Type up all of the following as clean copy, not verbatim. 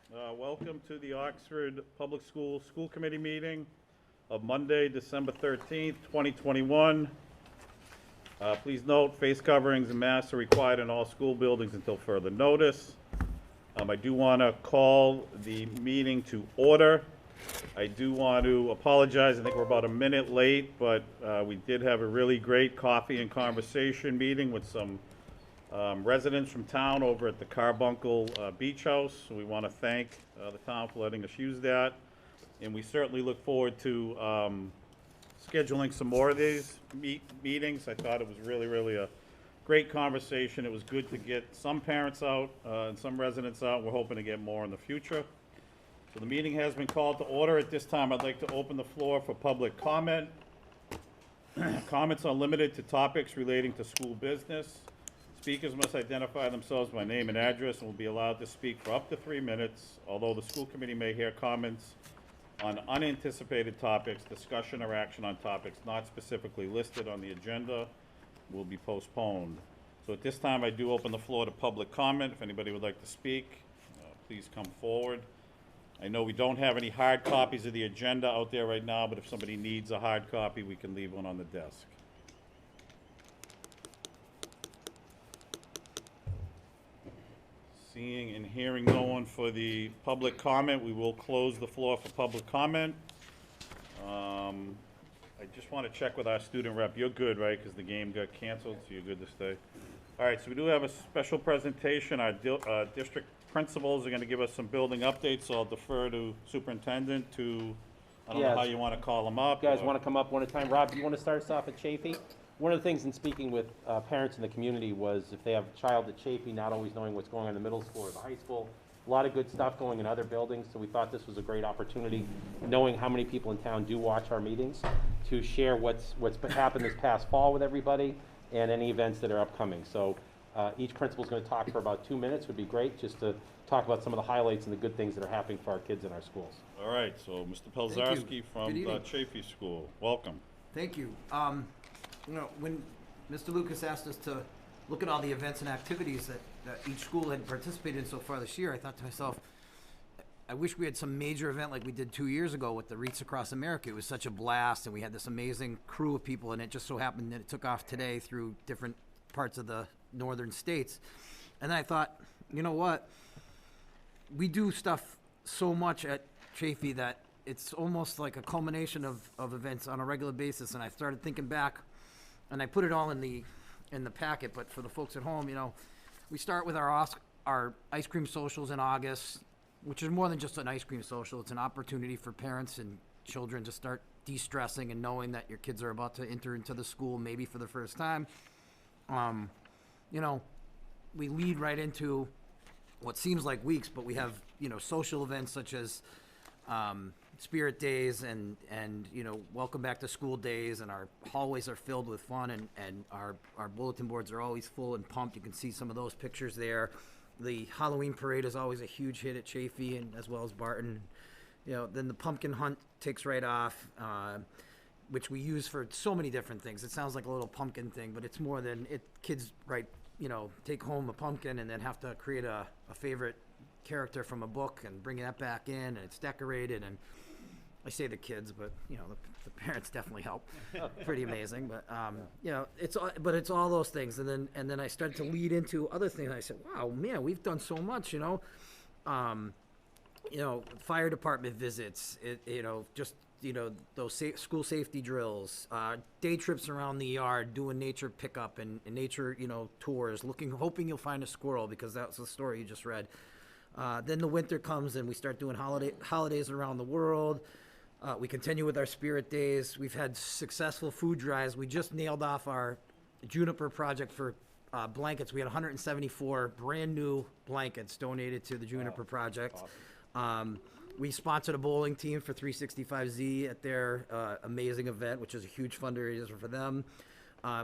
Welcome to the Oxford Public School School Committee meeting of Monday, December 13th, 2021. Please note, face coverings and masks are required in all school buildings until further notice. I do want to call the meeting to order. I do want to apologize. I think we're about a minute late, but we did have a really great coffee and conversation meeting with some residents from town over at the Carbuncle Beach House. So we want to thank the town for letting us use that. And we certainly look forward to scheduling some more of these meetings. I thought it was really a great conversation. It was good to get some parents out and some residents out. We're hoping to get more in the future. So the meeting has been called to order. At this time, I'd like to open the floor for public comment. Comments are limited to topics relating to school business. Speakers must identify themselves by name and address and will be allowed to speak for up to 3 minutes. Although the school committee may hear comments on unanticipated topics, discussion or action on topics not specifically listed on the agenda will be postponed. So at this time, I do open the floor to public comment. If anybody would like to speak, please come forward. I know we don't have any hard copies of the agenda out there right now, but if somebody needs a hard copy, we can leave one on the desk. Seeing and hearing no one for the public comment, we will close the floor for public comment. I just want to check with our student rep. You're good, right? Because the game got canceled, so you're good to stay. All right, so we do have a special presentation. Our district principals are going to give us some building updates, so I'll defer to superintendent to, I don't know how you want to call them up. You guys want to come up one at a time? Rob, do you want to start us off at Chafee? One of the things in speaking with parents in the community was if they have a child at Chafee, not always knowing what's going on in the middle school or the high school. A lot of good stuff going in other buildings, so we thought this was a great opportunity, knowing how many people in town do watch our meetings, to share what's happened this past fall with everybody and any events that are upcoming. So each principal is going to talk for about 2 minutes. Would be great just to talk about some of the highlights and the good things that are happening for our kids in our schools. All right, so Mr. Pelzarski from Chafee School, welcome. Thank you. You know, when Mr. Lucas asked us to look at all the events and activities that each school had participated in so far this year, I thought to myself, I wish we had some major event like we did 2 years ago with the Wreaths Across America. It was such a blast, and we had this amazing crew of people, and it just so happened that it took off today through different parts of the northern states. And then I thought, you know what? We do stuff so much at Chafee that it's almost like a culmination of events on a regular basis, and I started thinking back, and I put it all in the packet, but for the folks at home, you know, we start with our ice cream socials in August, which is more than just an ice cream social. It's an opportunity for parents and children to start de-stressing and knowing that your kids are about to enter into the school maybe for the first time. You know, we lead right into what seems like weeks, but we have, you know, social events such as Spirit Days and you know, welcome back to school days, and our hallways are filled with fun, and our bulletin boards are always full and pumped. You can see some of those pictures there. The Halloween parade is always a huge hit at Chafee, and as well as Barton. You know, then the pumpkin hunt takes right off, which we use for so many different things. It sounds like a little pumpkin thing, but it's more than it. Kids, right, you know, take home a pumpkin and then have to create a favorite character from a book and bring that back in, and it's decorated. And I say the kids, but you know, the parents definitely help. Pretty amazing, but you know, it's all those things. And then I started to lead into other things. I said, wow, man, we've done so much, you know. You know, fire department visits, you know, just, you know, those school safety drills, day trips around the yard, doing nature pickup and nature, you know, tours, hoping you'll find a squirrel, because that's the story you just read. Then the winter comes and we start doing holidays around the world. We continue with our Spirit Days. We've had successful food drives. We just nailed off our Juniper project for blankets. We had 174 brand new blankets donated to the Juniper project. Awesome. We sponsored a bowling team for 365Z at their amazing event, which is a huge fundraiser for them.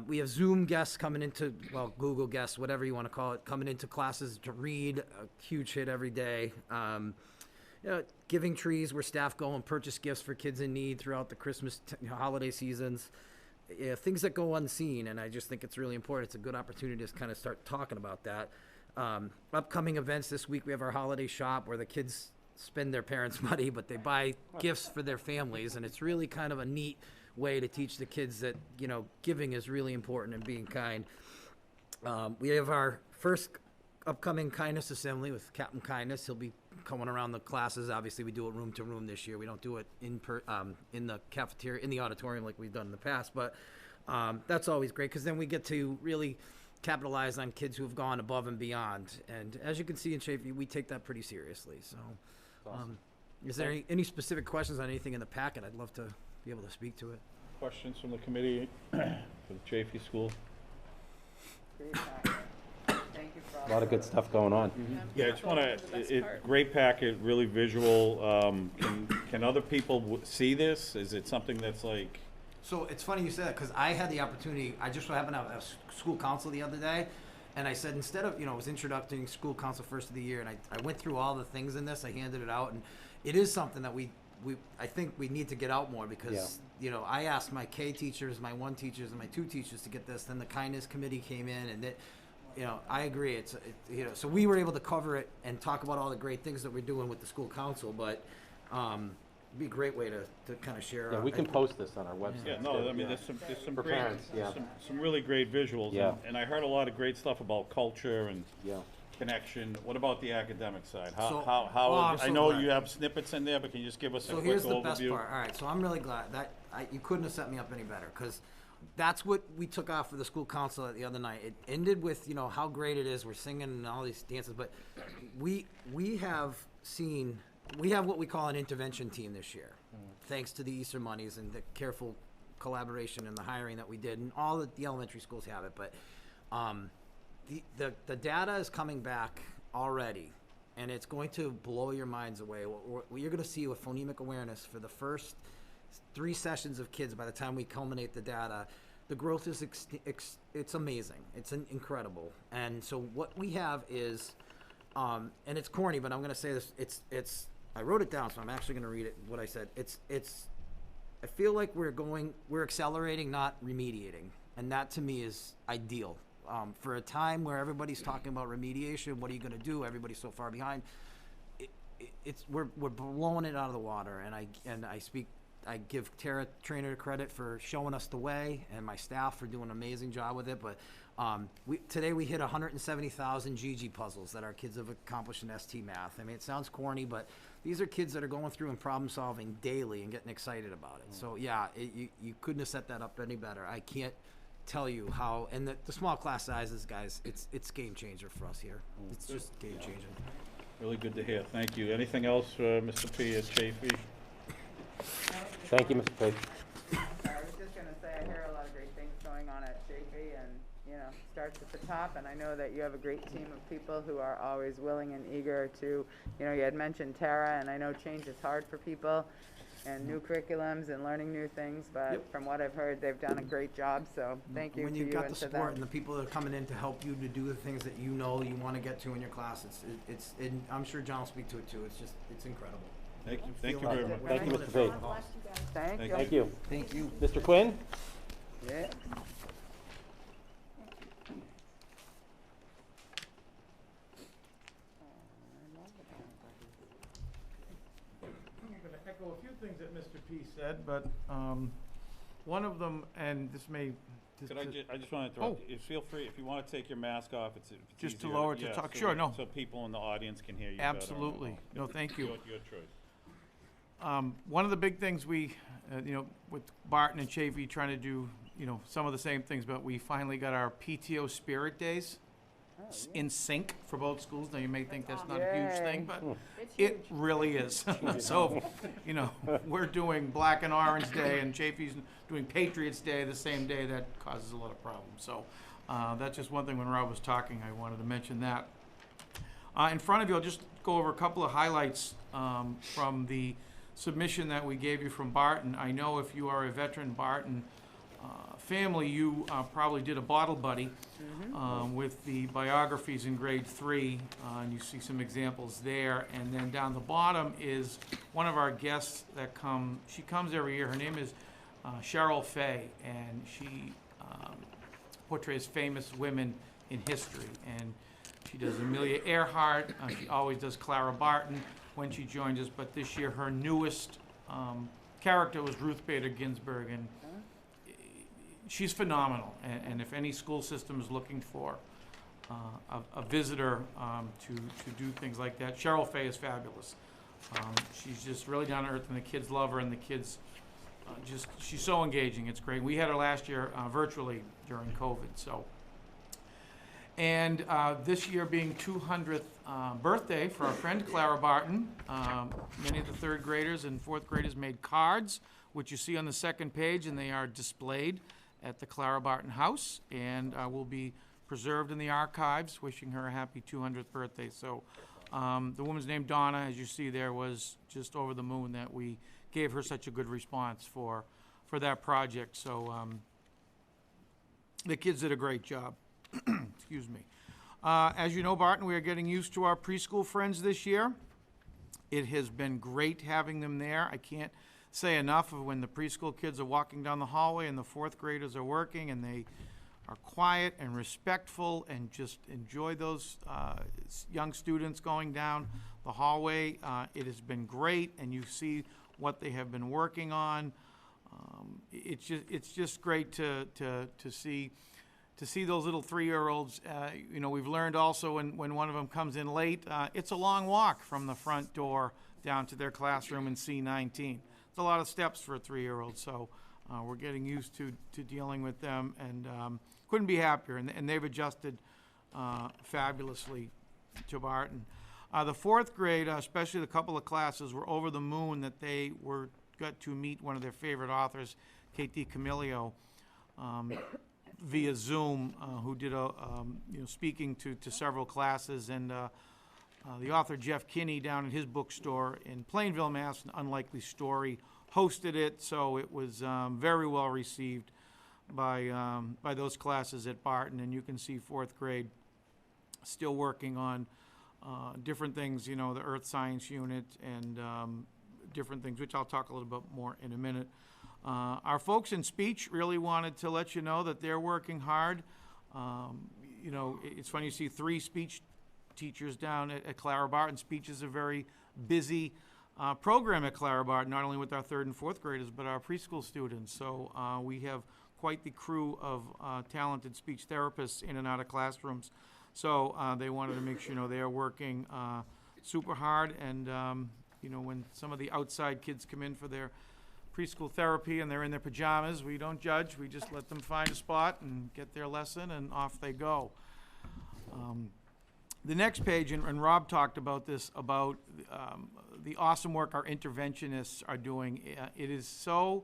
We have Zoom guests coming into, well, Google guests, whatever you want to call it, coming into classes to read, a huge hit every day. You know, giving trees where staff go and purchase gifts for kids in need throughout the Christmas holiday seasons. Things that go unseen, and I just think it's really important. It's a good opportunity to kind of start talking about that. Upcoming events this week, we have our holiday shop where the kids spend their parents' money, but they buy gifts for their families, and it's really kind of a neat way to teach the kids that, you know, giving is really important and being kind. We have our first upcoming kindness assembly with Captain Kindness. He'll be coming around the classes. Obviously, we do it room to room this year. We don't do it in the cafeteria, in the auditorium like we've done in the past, but that's always great because then we get to really capitalize on kids who have gone above and beyond. And as you can see in Chafee, we take that pretty seriously. So, Awesome. is there any specific questions on anything in the packet? I'd love to be able to speak to it. Questions from the committee for the Chafee School? Great packet. Thank you for all A lot of good stuff going on. Yeah, I just want to, great packet, really visual. Can other people see this? Is it something that's like? So it's funny you said that because I had the opportunity. I just happened to have a school council the other day, and I said instead of, you know, it was introducing school council first of the year, and I went through all the things in this. I handed it out, and it is something that I think we need to get out more because you know, I asked my K teachers, my 1 teachers, and my 2 teachers to get this. Then the kindness committee came in, and that, you know, I agree. You know, so we were able to cover it and talk about all the great things that we're doing with the school council, but. It'd be a great way to kind of share. Yeah, we can post this on our website. Yeah, no, I mean, there's some For great, parents, yeah. some really great visuals. Yeah. And I heard a lot of great stuff about culture and Yeah. connection. What about the academic side? So- How, oh, I'm I so know glad. you have snippets in there, but can you just give us a So quick here's the best overview? part. All right, so I'm really glad that you couldn't have set me up any better because that's what we took off for the school council the other night. It ended with, you know, how great it is. We're singing and all these dances, but we have what we call an intervention team this year, thanks to the Easter monies and the careful collaboration and the hiring that we did, and all the elementary schools have it. But the data is coming back already, and it's going to blow your minds away. What you're going to see with phonemic awareness for the first 3 sessions of kids, by the time we culminate the data, the growth is it's amazing. It's incredible. And so what we have is, and it's corny, but I'm going to say this. It's I wrote it down, so I'm actually going to read it. What I said. I feel like we're accelerating, not remediating, and that to me is ideal. For a time where everybody's talking about remediation, what are you going to do? Everybody's so far behind. We're blowing it out of the water, and I give Tara Trainer credit for showing us the way, and my staff for doing an amazing job with it. But today we hit 170,000 GG puzzles that our kids have accomplished in ST Math. I mean, it sounds corny, but these are kids that are going through and problem solving daily and getting excited about it. So yeah, you couldn't have set that up any better. I can't tell you how, and the small class sizes, guys, it's game changer for us here. It's just game changing. Really good to hear. Thank you. Anything else, Mr. P. at Chafee? Thank you, Mr. Page. I was just gonna say, I hear a lot of great things going on at Chafee, and, you know, starts at the top, and I know that you have a great team of people who are always willing and eager to, you know, you had mentioned Tara, and I know change is hard for people, and new curriculums and learning new things, but Yep. from what I've heard, they've done a great job, so thank you When to you've you got and the to support them. and the people that are coming in to help you to do the things that you know you want to get to in your class, and I'm sure John will speak to it too. It's incredible. Thank you. Thank you very much. Thank you, Mr. Page. Thank you. Thank you. Thank you. Mr. Quinn? Yeah. I'm going to echo a few things that Mr. P said, but one of them, and this may... I just want to interrupt you. Feel free, if you want to take your mask off, it's Just to easier. lower it to Yeah, talk. so Sure, no. So people in the audience can hear you better. Absolutely. No, thank you. Your choice. One of the big things we, you know, with Barton and Chafee trying to do, you know, some of the same things, but we finally got our PTO Spirit Days in sync for both schools. Now, you may think that's not a huge thing, but it really is. So, you know, we're doing Black and Orange Day, and Chafee's doing Patriots Day the same day. That causes a lot of problems. So that's just one thing when Rob was talking, I wanted to mention that. In front of you, I'll just go over a couple of highlights from the submission that we gave you from Barton. I know if you are a veteran Barton family, you probably did a bottle buddy with the biographies in grade 3, and you see some examples there. And then down the bottom is one of our guests that she comes every year. Her name is Cheryl Fay, and she portrays famous women in history. And she does Amelia Earhart. She always does Clara Barton. when she joined us, but this year her newest character was Ruth Bader Ginsburg, and she's phenomenal. And if any school system is looking for a visitor to do things like that, Cheryl Fay is fabulous. She's just really down to earth, and the kids love her, and the kids she's so engaging. It's great. We had her last year virtually during COVID. So, and this year being 200th birthday for our friend Clara Barton, many of the third graders and fourth graders made cards, which you see on the second page, and they are displayed at the Clara Barton House, and will be preserved in the archives. Wishing her a happy 200th birthday. So, the woman's name Donna, as you see there, was just over the moon that we gave her such a good response for that project. So the kids did a great job. Excuse me. As you know, Barton, we are getting used to our preschool friends this year. It has been great having them there. I can't say enough of when the preschool kids are walking down the hallway and the fourth graders are working, and they are quiet and respectful and just enjoy those young students going down the hallway. It has been great, and you see what they have been working on. It's just great to see those little 3-year-olds. You know, we've learned also when one of them comes in late, it's a long walk from the front door down to their classroom in C19. It's a lot of steps for a 3-year-old, so we're getting used to dealing with them, and couldn't be happier, and they've adjusted fabulously to Barton. The fourth grade, especially the couple of classes, were over the moon that they got to meet one of their favorite authors, Kate DiCamillo, via Zoom, who did speaking to several classes, and the author Jeff Kinney down at his bookstore in Plainville, Mass, An Unlikely Story, hosted it, so it was very well received by those classes at Barton, and you can see fourth grade still working on different things, you know, the earth science unit and different things, which I'll talk a little bit more in a minute. Our folks in speech really wanted to let you know that they're working hard. You know, it's funny, you see 3 speech teachers down at Clara Barton. Speech is a very busy program at Clara Barton, not only with our third and fourth graders, but our preschool students. So we have quite the crew of talented speech therapists in and out of classrooms. So they wanted to make sure, you know, they are working super hard, and you know, when some of the outside kids come in for their preschool therapy and they're in their pajamas, we don't judge. We just let them find a spot and get their lesson, and off they go. The next page, and Rob talked about this, about the awesome work our interventionists are doing. It is so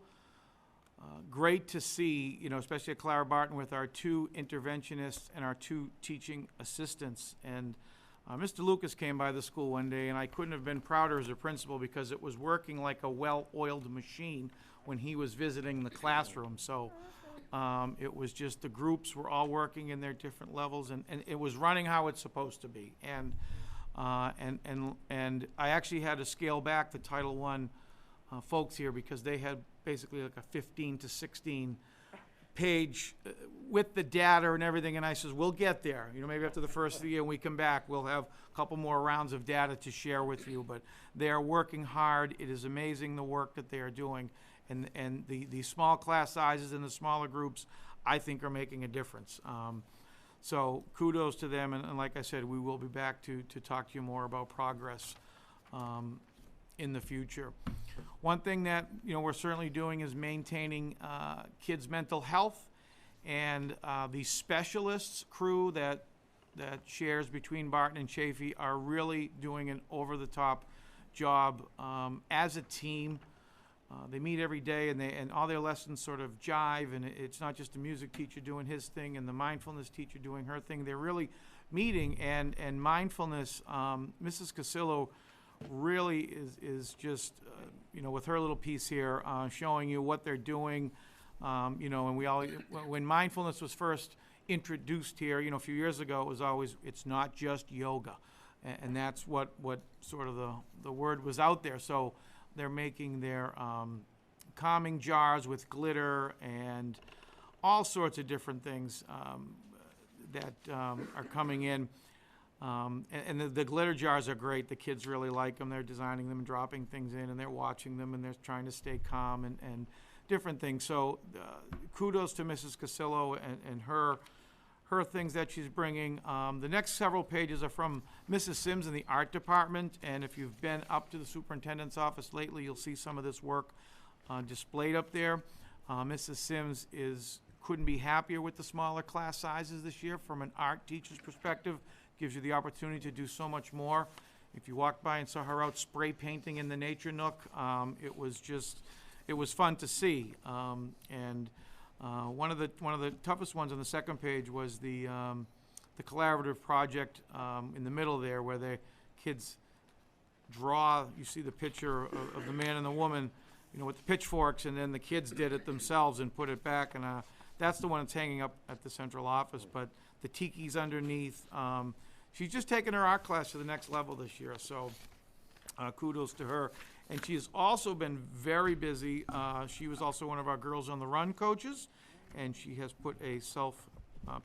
great to see, you know, especially at Clara Barton with our 2 interventionists and our 2 teaching assistants. And Mr. Lucas came by the school one day, and I couldn't have been prouder as a principal, because it was working like a well-oiled machine when he was visiting the classroom. So it was just, the groups were all working in their different levels, and it was running how it's supposed to be. And I actually had to scale back the Title I folks here, because they had basically like a 15 to 16 page with the data and everything, and I says, we'll get there. You know, maybe after the first of the year, when we come back, we'll have a couple more rounds of data to share with you, but they are working hard. It is amazing the work that they are doing, and the small class sizes and the smaller groups, I think, are making a difference. So kudos to them, and like I said, we will be back to talk to you more about progress in the future. One thing that, you know, we're certainly doing is maintaining kids' mental health, and the specialists crew that shares between Barton and Chaffey are really doing an over-the-top job as a team. They meet every day, and all their lessons sort of jive, and it's not just the music teacher doing his thing and the mindfulness teacher doing her thing. They're really meeting, and mindfulness, Mrs. Casillo really is just, you know, with her little piece here, showing you what they're doing, you know, and when mindfulness was first introduced here, you know, a few years ago, it was always, it's not just yoga, and that's what sort of the word was out there. So they're making their calming jars with glitter and all sorts of different things that are coming in. And the glitter jars are great. The kids really like them. They're designing them and dropping things in, and they're watching them, and they're trying to stay calm and different things. So kudos to Mrs. Casillo and her things that she's bringing. The next several pages are from Mrs. Sims in the art department, and if you've been up to the superintendent's office lately, you'll see some of this work displayed up there. Mrs. Sims couldn't be happier with the smaller class sizes this year from an art teacher's perspective. Gives you the opportunity to do so much more. If you walked by and saw her out spray painting in the nature nook, it was fun to see. And one of the toughest ones on the second page was the collaborative project in the middle there, where the kids draw. You see the picture of the man and the woman, with the pitchforks, and then the kids did it themselves and put it back. And that's the one that's hanging up at the central office. But the tiki's underneath. She's just taken her art class to the next level this year, so kudos to her. And she has also been very busy. She was also one of our Girls on the Run coaches, and she has put a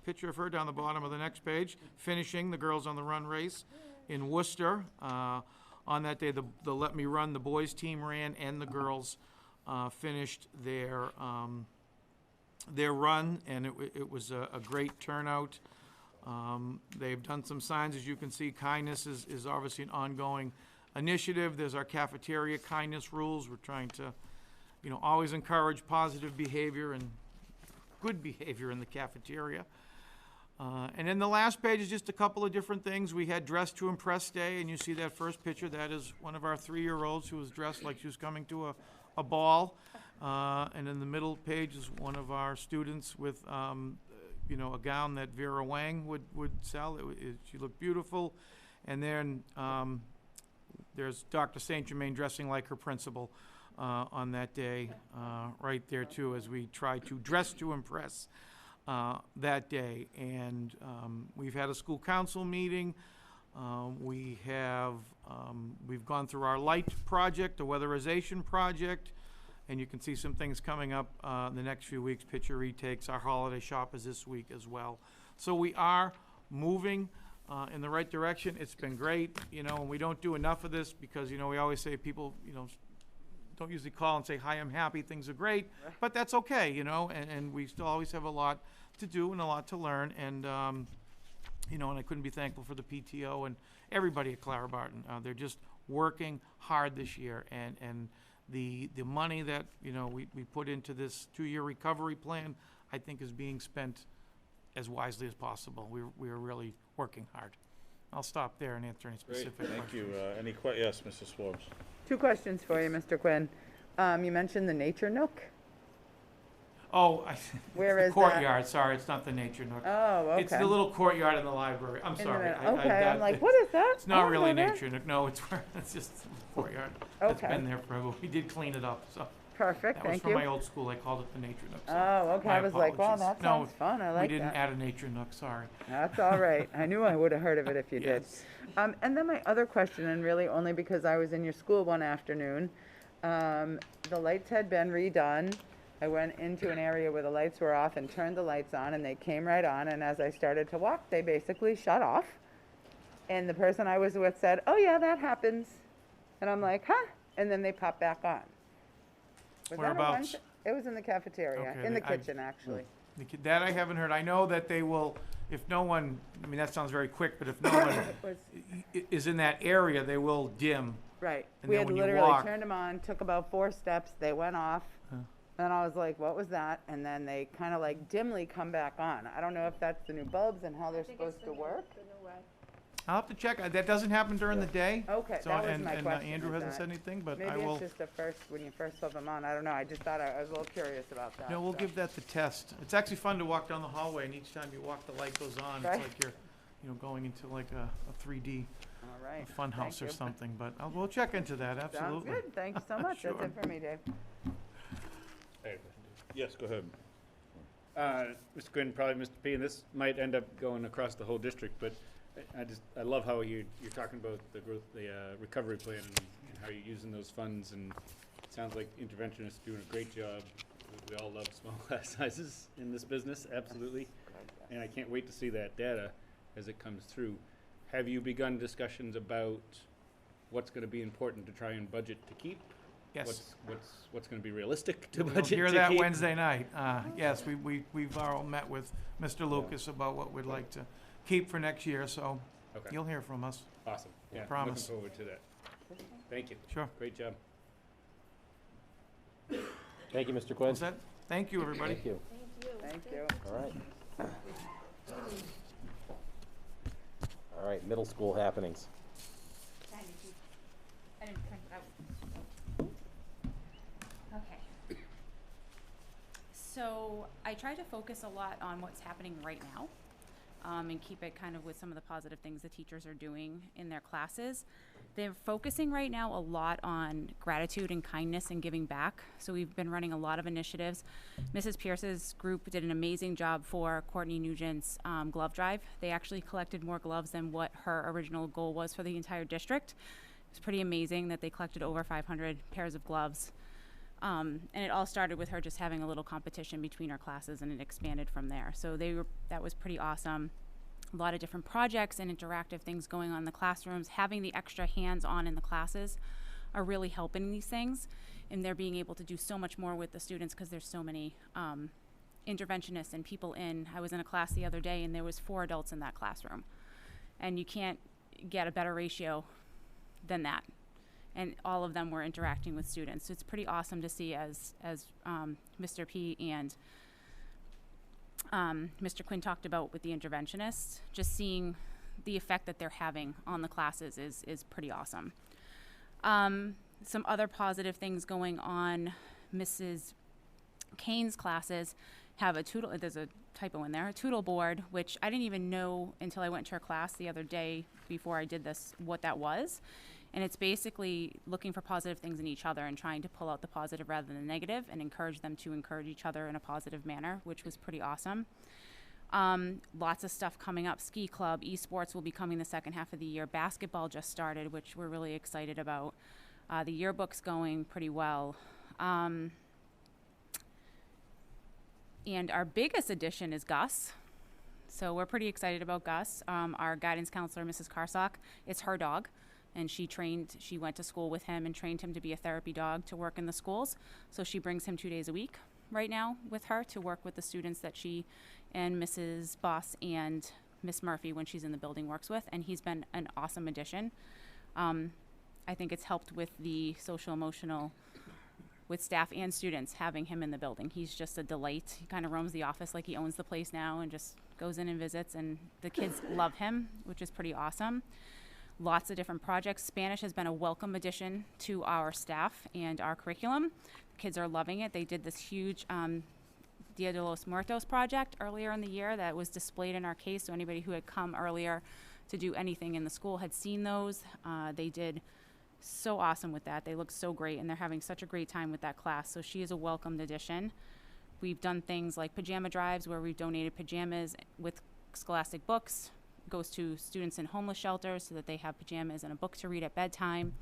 picture of her down the bottom of the next page, finishing the Girls on the Run race in Worcester. On that day, the Let Me Run, the boys team ran, and the girls finished their run, and it was a great turnout. They've done some signs, as you can see. Kindness is obviously an ongoing initiative. There's our cafeteria kindness rules. We're trying to, always encourage positive behavior and good behavior in the cafeteria. And then the last page is just a couple of different things. We had Dress to Impress Day, and you see that first picture. That is one of our 3-year-olds who was dressed like she was coming to a ball. And in the middle page is one of our students with a gown that Vera Wang would sell. She looked beautiful. And then there's Dr. St. Germain dressing like her principal on that day, right there too, as we try to dress to impress that day. And we've had a school council meeting. We've gone through our light project, a weatherization project. And you can see some things coming up in the next few weeks. Picture retakes. Our holiday shop is this week as well. So we are moving in the right direction. It's been great, and we don't do enough of this because, we always say people, don't usually call and say, hi, I'm happy, things are great. But that's okay, and we still always have a lot to do and a lot to learn. And, and I couldn't be thankful for the PTO and everybody at Clara Barton. They're just working hard this year. And the money that, we put into this 2-year recovery plan, I think is being spent as wisely as possible. We are really working hard. I'll stop there and answer any specific questions. Thank you. Yes, Mrs. Forbes. 2 questions for you, Mr. Quinn. You mentioned the Nature Nook. Oh, Where the is that? courtyard, sorry, it's not the nature nook. Oh, okay. It's the little courtyard in the library. I'm In the sorry. middle. Okay, I'm like, what is that? It's not Oh, really no, nature nook, no, it's just a courtyard. It's Okay. been there forever. We did clean it up, so. Perfect, That was thank from you. my old school, I called it the nature nook. so Oh, okay, my I was like, wow, apologies. that No, sounds fun, I like We didn't that. add a nature nook, sorry. That's all right. I knew I would have heard of it if you did. Yes. And then my other question, and really only because I was in your school one afternoon, the lights had been redone. I went into an area where the lights were off and turned the lights on, and they came right on, and as I started to walk, they basically shut off. And the person I was with said, oh yeah, that happens. And I'm like, huh? And then they popped back on. Was that a Whereabouts? Wednesday? It was in the cafeteria, Okay, in the I- kitchen, actually. That I haven't heard. I know that they will, if no one, that sounds very quick, but if no one Was- is in that area, they will dim. Right. And We then had when you literally walk- turned them on, took about 4 steps, they went off. And I was like, what was that? And then they kind of like dimly come back on. I don't know if that's the new bulbs and how they're supposed to work. I'll have to check. That doesn't happen during the day. Okay, So, that was and, my and question. Andrew is hasn't that said anything, but I Maybe will. it's just the first, when you first flip them on. I don't know. I just thought I was a little curious about that. No, we'll so. give that the test. It's actually fun to walk down the hallway, and each time you walk, the light goes on. Right. It's like you're, going into like a 3D All right. fun Thank house or you. something. But we'll check into that. Absolutely. Sounds good. Thank you so much. Sure. That's it for me, Dave. Yes, go ahead. Mr. Quinn, probably Mr. P, and this might end up going across the whole district, but I love how you're talking about the growth, the recovery plan and how you're using those funds, and it sounds like interventionists are doing a great job. We all love small class sizes in this business, absolutely, and I can't wait to see that data as it comes through. have you begun discussions about what's gonna be important to try and budget to keep? Yes. What's gonna be realistic to We'll budget to hear keep? that Wednesday night. Yes, we've all met with Mr. Lucas about what we'd like to keep for next year, so Okay, you'll hear from us. awesome, yeah, Promise. looking forward to that. Thank you, Sure. great job. Thank you, Mr. Quinn. Was that? Thank you, everybody. Thank you. Thank you. All right. All right, middle school happenings. I didn't print it out. Okay. So I try to focus a lot on what's happening right now, and keep it kind of with some of the positive things the teachers are doing in their classes. They're focusing right now a lot on gratitude and kindness and giving back. So we've been running a lot of initiatives. Mrs. Pierce's group did an amazing job for Courtney Nugent's glove drive. They actually collected more gloves than what her original goal was for the entire district. It's pretty amazing that they collected over 500 pairs of gloves. And it all started with her just having a little competition between her classes, and it expanded from there. So that was pretty awesome. A lot of different projects and interactive things going on in the classrooms. Having the extra hands-on in the classes are really helping these things, and they're being able to do so much more with the students because there's so many interventionists and people in. I was in a class the other day, and there was 4 adults in that classroom, and you can't get a better ratio than that. And all of them were interacting with students. So it's pretty awesome to see as Mr. P and Mr. Quinn talked about with the interventionists, just seeing the effect that they're having on the classes is pretty awesome. Some other positive things going on, Mrs. Kane's classes have there's a typo in there, a Toodle board, which I didn't even know until I went to her class the other day before I did this, what that was. And it's basically looking for positive things in each other and trying to pull out the positive rather than the negative and encourage them to encourage each other in a positive manner, which was pretty awesome. Lots of stuff coming up. Ski club, esports will be coming the second half of the year. Basketball just started, which we're really excited about. The yearbook's going pretty well. And our biggest addition is Gus. So we're pretty excited about Gus. Our guidance counselor, Mrs. Karsak, it's her dog. And she went to school with him and trained him to be a therapy dog to work in the schools. So she brings him 2 days a week right now with her to work with the students that she and Mrs. Boss and Miss Murphy, when she's in the building, works with. And he's been an awesome addition. I think it's helped with the social emotional with staff and students having him in the building. He's just a delight. He kind of roams the office like he owns the place now and just goes in and visits. And the kids love him, which is pretty awesome. Lots of different projects. Spanish has been a welcome addition to our staff and our curriculum. The kids are loving it. They did this huge Dia de los Muertos project earlier in the year that was displayed in our case, so anybody who had come earlier to do anything in the school had seen those. They did so awesome with that. They look so great, and they're having such a great time with that class, so she is a welcomed addition. We've done things like pajama drives where we've donated pajamas with scholastic books. Goes to students in homeless shelters so that they have pajamas and a book to read at bedtime.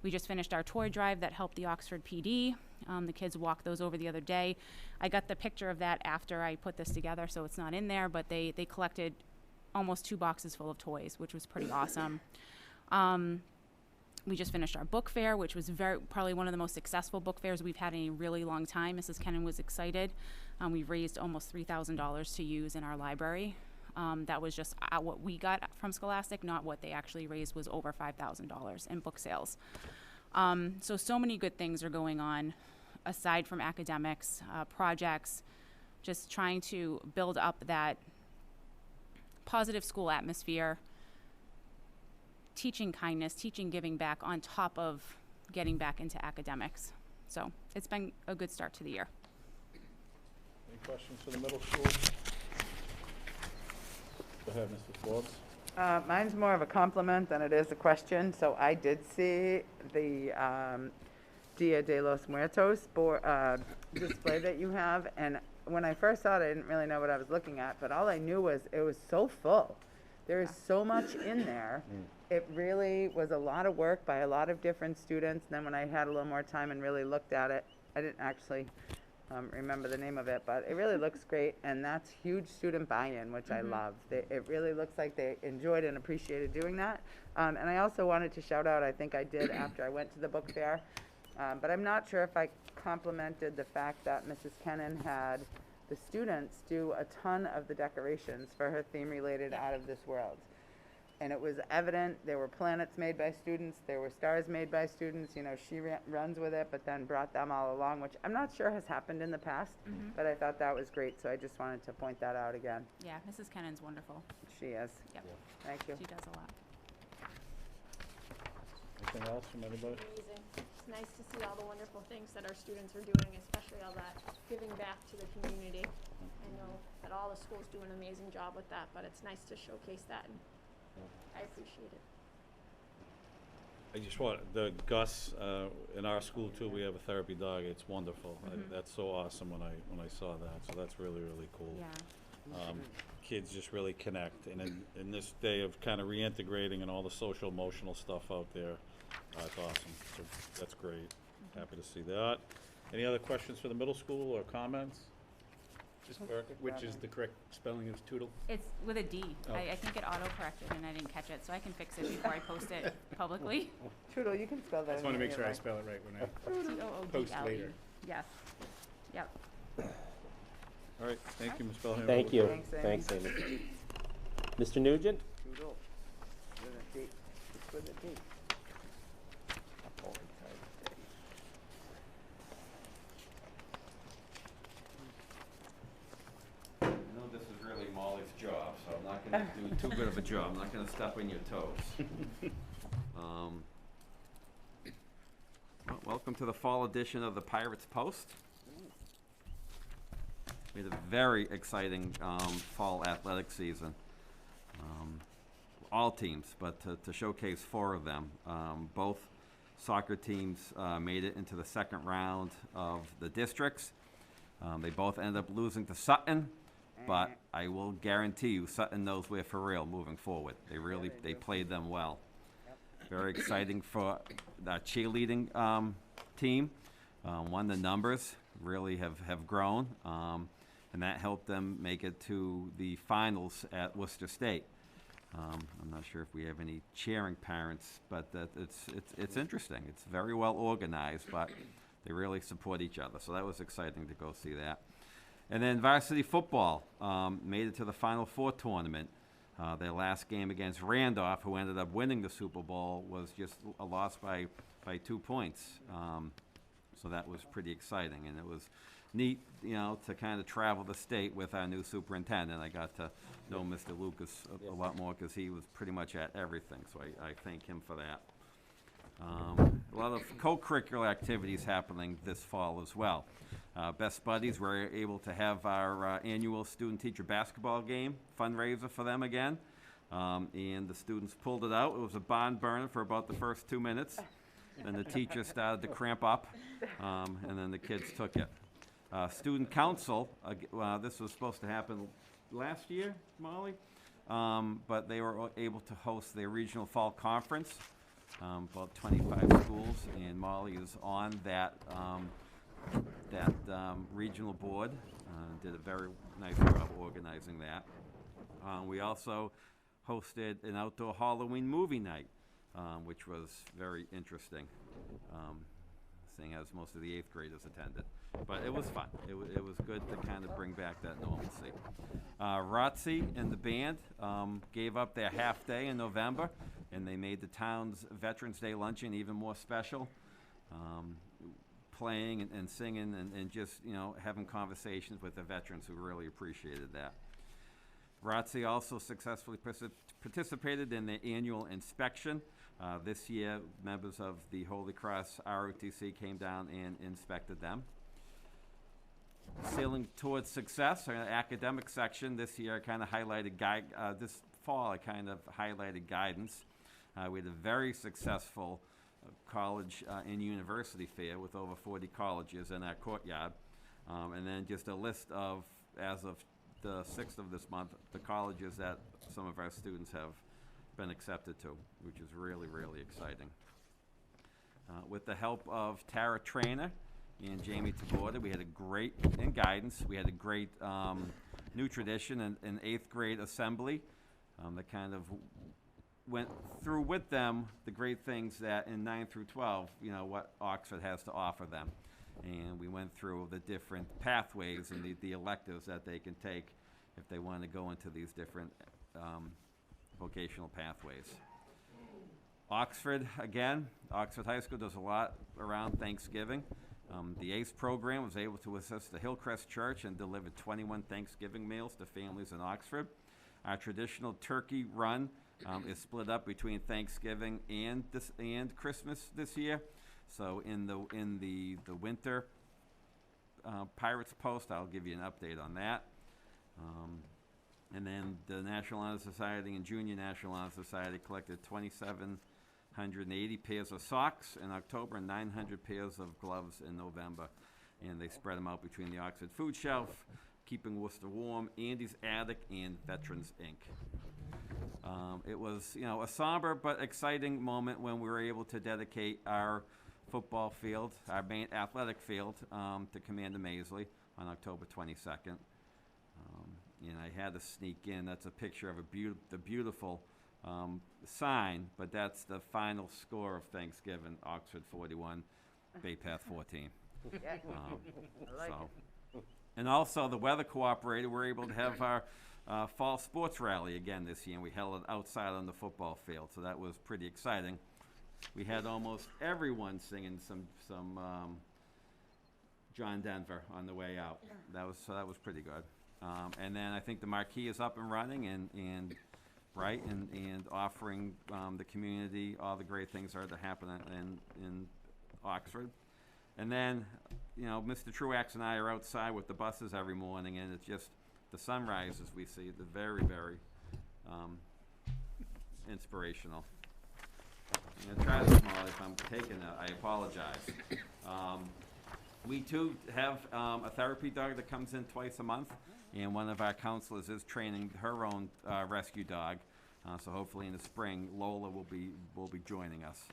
We just finished our toy drive that helped the Oxford PD. The kids walked those over the other day. I got the picture of that after I put this together, so it's not in there, but they collected almost 2 boxes full of toys, which was pretty awesome. We just finished our book fair, which was probably one of the most successful book fairs we've had in a really long time. Mrs. Kennan was excited. We raised almost $3,000 to use in our library. That was just what we got from Scholastic, not what they actually raised was over $5,000 in book sales. So many good things are going on aside from academics, projects, just trying to build up that positive school atmosphere, teaching kindness, teaching giving back on top of getting back into academics. So it's been a good start to the year. Any questions for the middle school? Go ahead, Mr. Forbes. Mine's more of a compliment than it is a question. So I did see the Dia de los Muertos display that you have, and when I first saw it, I didn't really know what I was looking at, but all I knew was it was so full. There is so much in there. It really was a lot of work by a lot of different students. And then when I had a little more time and really looked at it, I didn't actually remember the name of it, but it really looks great, and that's huge student buy-in, which I love. It really looks like they enjoyed and appreciated doing that. And I also wanted to shout out, I think I did after I went to the book fair, but I'm not sure if I complimented the fact that Mrs. Kennan had the students do a ton of the decorations for her theme related Out of This World. And it was evident, there were planets made by students, there were stars made by students, you know, she runs with it, but then brought them all along, which I'm not sure has happened in the past, but I thought that was great, so I just wanted to point that out again. Yeah, Mrs. Kennan's wonderful. She is. Yep, Thank you. she does a lot. Anything else from anybody? Amazing. It's nice to see all the wonderful things that our students are doing, especially all that giving back to the community. I know that all the schools do an amazing job with that, but it's nice to showcase that, and I appreciate it. I just want, the Gus, in our school too, we have a therapy dog, it's wonderful. That's so awesome when I saw that, so that's really, really cool. Yeah. Kids just really connect, and in this day of kind of reintegrating and all the social emotional stuff out there, it's awesome, so that's great. Happy to see that. Any other questions for the middle school or comments? Just which is the correct spelling of Tootle? It's with a D. Oh. I think it auto-corrected and I didn't catch it, so I can fix it before I post it publicly. Toodle, you can spell that. I just want to any make way sure I you spell it right when I Toodle. post later. Yes. Yep. All right, thank you, Ms. Bellhammer. Thank you. Thanks, Amy. Thanks, Amy. Mr. Nugent? like. Toodle. With a D. It's with a D. I know this is really Molly's job, so I'm not gonna do too good of a job. I'm not gonna step on your toes. Well, welcome to the fall edition of the Pirates Post. We had a very exciting fall athletic season. All teams, but to showcase 4 of them. Both soccer teams made it into the second round of the districts. They both ended up losing to Sutton, but I will guarantee you Sutton knows we're for real moving forward. They played them well. Very exciting for the cheerleading team. One, the numbers really have grown, and that helped them make it to the finals at Worcester State. I'm not sure if we have any cheering parents, but it's interesting. It's very well organized, but they really support each other. So that was exciting to go see that. And then varsity football made it to the Final Four tournament. Their last game against Randolph, who ended up winning the Super Bowl, was just a loss by 2 points. So that was pretty exciting, and it was neat, to kind of travel the state with our new superintendent. I got to know Mr. Lucas a lot more because he was pretty much at everything, so I thank him for that. A lot of co-curricular activities happening this fall as well. Best Buddies, we're able to have our annual student-teacher basketball game fundraiser for them again, and the students pulled it out. It was a barn burner for about the first 2 minutes, then the teacher started to cramp up, and then the kids took it. Student Council, this was supposed to happen last year, Molly, but they were able to host their regional fall conference, about 25 schools, and Molly is on that regional board. Did a very nice job organizing that. We also hosted an outdoor Halloween movie night, which was very interesting, seeing as most of the 8th graders attended. But it was fun. It was good to kind of bring back that normalcy. ROTC and the band gave up their half day in November, and they made the town's Veterans Day luncheon even more special. Playing and singing and just, having conversations with the veterans who really appreciated that. ROTC also successfully participated in the annual inspection. This year, members of the Holy Cross ROTC came down and inspected them. Sailing towards success, our academic section this year kind of highlighted this fall I kind of highlighted guidance. We had a very successful college and university fair with over 40 colleges in our courtyard, and then just a list of, as of the 6th of this month, the colleges that some of our students have been accepted to, which is really, really exciting. With the help of Tara Trainer and Jamie Taborda. We had a great, and guidance, we had a great new tradition in 8th grade assembly that kind of went through with them the great things that in 9 through 12, you know, what Oxford has to offer them. And we went through the different pathways and the electives that they can take if they want to go into these different vocational pathways. Oxford, again, Oxford High School does a lot around Thanksgiving. The ACE program was able to assist the Hillcrest Church and delivered 21 Thanksgiving meals to families in Oxford. Our traditional turkey run is split up between Thanksgiving and Christmas this year. So in the winter Pirates Post, I'll give you an update on that. And then the National Honor Society and Junior National Honor Society collected 2,780 pairs of socks in October and 900 pairs of gloves in November. And they spread them out between the Oxford Food Shelf, Keeping Worcester Warm, Andy's Attic, and Veterans Inc. It was, you know, a somber but exciting moment when we were able to dedicate our football field, our main athletic field, to Commander Maisley on October 22nd. And I had to sneak in, that's a picture of the beautiful sign, but that's the final score of Thanksgiving, Oxford 41, Bay Path 14. Yeah. I like it. And also, the weather cooperated. We're able to have our fall sports rally again this year, and we held it outside on the football field, so that was pretty exciting. We had almost everyone singing some John Denver on the way out. That was pretty good. And then I think the marquee is up and running and bright and offering the community all the great things that are to happen in Oxford. And then, you know, Mr. Truax and I are outside with the buses every morning, and it's just the sunrises we see. They're very, very inspirational. I'm gonna try this, Molly. If I'm taking that, I apologize. We too have a therapy dog that comes in twice a month, and one of our counselors is training her own rescue dog. So hopefully in the spring, Lola will be joining us.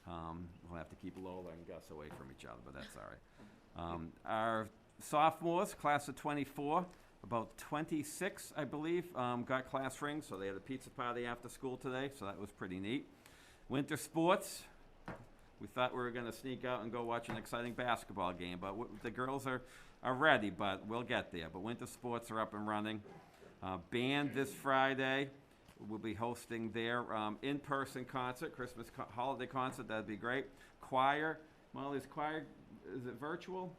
We'll have to keep Lola and Gus away from each other, but that's all right. Our sophomores, class of 24, about 26, I believe, got class rings, so they had a pizza party after school today, so that was pretty neat. Winter sports, we thought we were going to sneak out and go watch an exciting basketball game, but the girls are ready, but we'll get there. But winter sports are up and running. Band this Friday will be hosting their in-person concert, Christmas holiday concert. That'd be great. Choir, Molly's choir, is it virtual?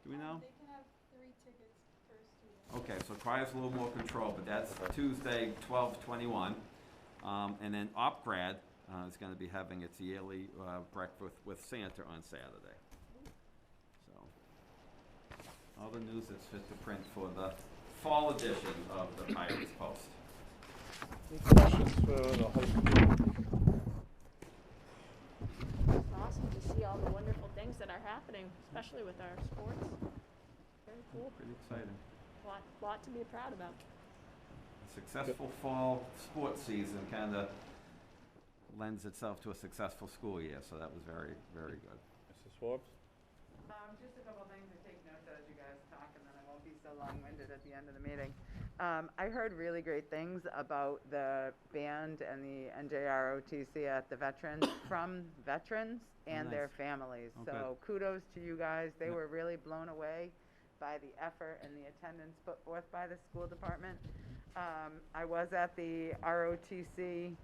Do we know? They can have 3 tickets per student. Okay, so choir's a little more control, but that's Tuesday, 12/21. And then OpGrad is going to be having its yearly breakfast with Santa on Saturday. So, all the news that's fit to print for the fall edition of the Pirates Post. Any questions for the high school? It's awesome to see all the wonderful things that are happening, especially with our sports. Very cool. Pretty exciting. Lot to be proud about. A successful fall sports season kind of lends itself to a successful school year, so that was very, very good. Mrs. Forbes? Just a couple things to take notes as you guys talk, and then I won't be so long-winded at the end of the meeting. I heard really great things about the band and the NJROTC at the veterans, from veterans and nice. their families. Oh, So kudos to you guys. They were really blown away by the effort and the attendance put forth by the school department. I was at the ROTC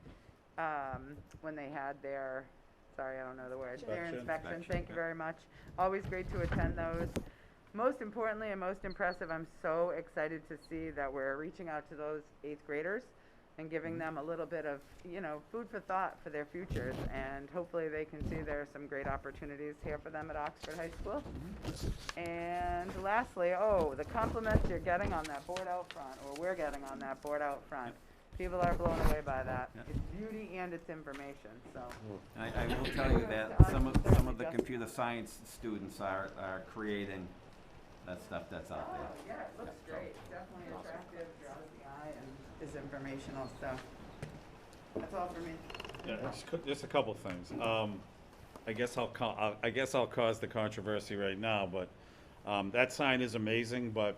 when they had their, sorry, I don't know the word, their inspection. Thank you very much. Always great to attend those. Most importantly and most impressive, I'm so excited to see that we're reaching out to those 8th graders and giving them a little bit of, you know, food for thought for their futures, and hopefully they can see there are some great opportunities here for them at Oxford High School. And lastly, the compliments you're getting on that board out front, or we're getting on that board out front. People are blown away by that. Yeah. It's beauty and it's information, so. I will tell you that some of the computer science students are creating that stuff that's out there. Yeah, it looks great. Definitely attractive, draws the eye, and is informational, so. That's all for me. Yeah, just a couple of things. I guess I guess I'll cause the controversy right now, but, that sign is amazing, but,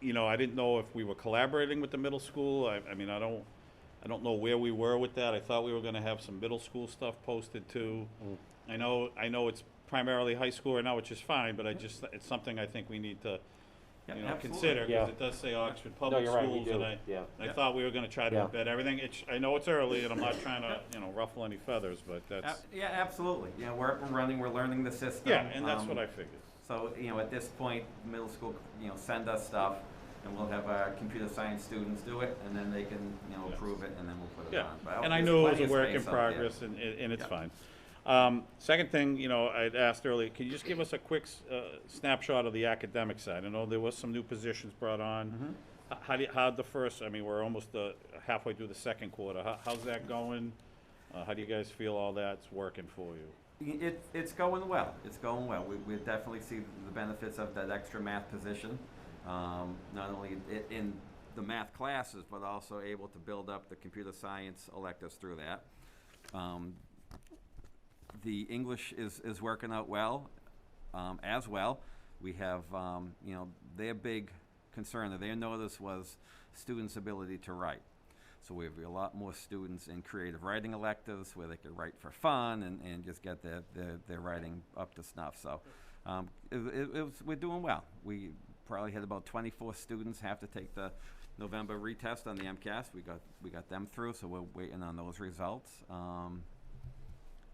you know, I didn't know if we were collaborating with the middle school. I mean, I don't know where we were with that. I thought we were gonna have some middle school stuff posted too. I know it's primarily high school right now, which is fine, but it's something I think we need to, Yeah, you know, absolutely. consider, Yeah. because it does say Oxford No, Public you're right, we Schools, do, and yeah. I thought we were gonna try to Yeah. embed everything. I know it's early, and I'm not trying to, you know, ruffle any feathers, but that's, Yeah, absolutely. Yeah, we're up and running, we're learning the system. yeah, and that's what I figured. So, you know, at this point, middle school, you know, send us stuff, and we'll have our computer science students do it, and then they can, you know, Yeah. approve it, and then we'll put it Yeah, on. But and I there's knew it was plenty a of work in space out there. progress, and it's Yeah. fine. Second thing, you know, I'd asked earlier, can you just give us a quick snapshot of the academic side? I know there was some new positions brought on. How'd the first, I mean, we're almost halfway through the second quarter. How's that going? How do you guys feel all that's working for you? It's going well. It's going well. We definitely see the benefits of that extra math position, not only in the math classes, but also able to build up the computer science electives through that. The English is working out well, as well. We have, you know, their big concern, or their notice was students' ability to write. So we have a lot more students in creative writing electives where they could write for fun and just get their writing up to snuff. So we're doing well. We probably had about 24 students have to take the November retest on the MCAS. We got them through, so we're waiting on those results.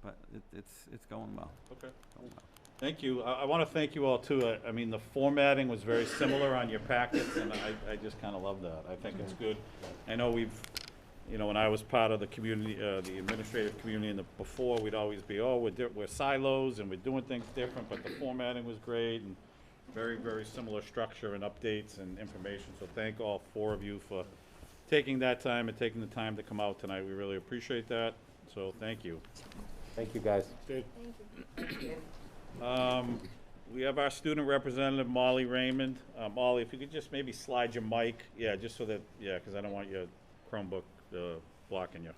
But it's going well. Okay. Going well. Thank you. I want to thank you all too. I mean, the formatting was very similar on your packets, and I just kind of love that. I think it's good. I know you know, when I was part of the community, the administrative community before, we'd always be, oh, we're silos and we're doing things different, but the formatting was great and very, very similar structure and updates and information. So thank all four of you for taking that time and taking the time to come out tonight. We really appreciate that. So thank you. Thank you, guys. Good. Thank you. We have our student representative, Molly Raymond. Molly, if you could just maybe slide your mic, yeah, just so that, yeah, because I don't want your Chromebook blocking you.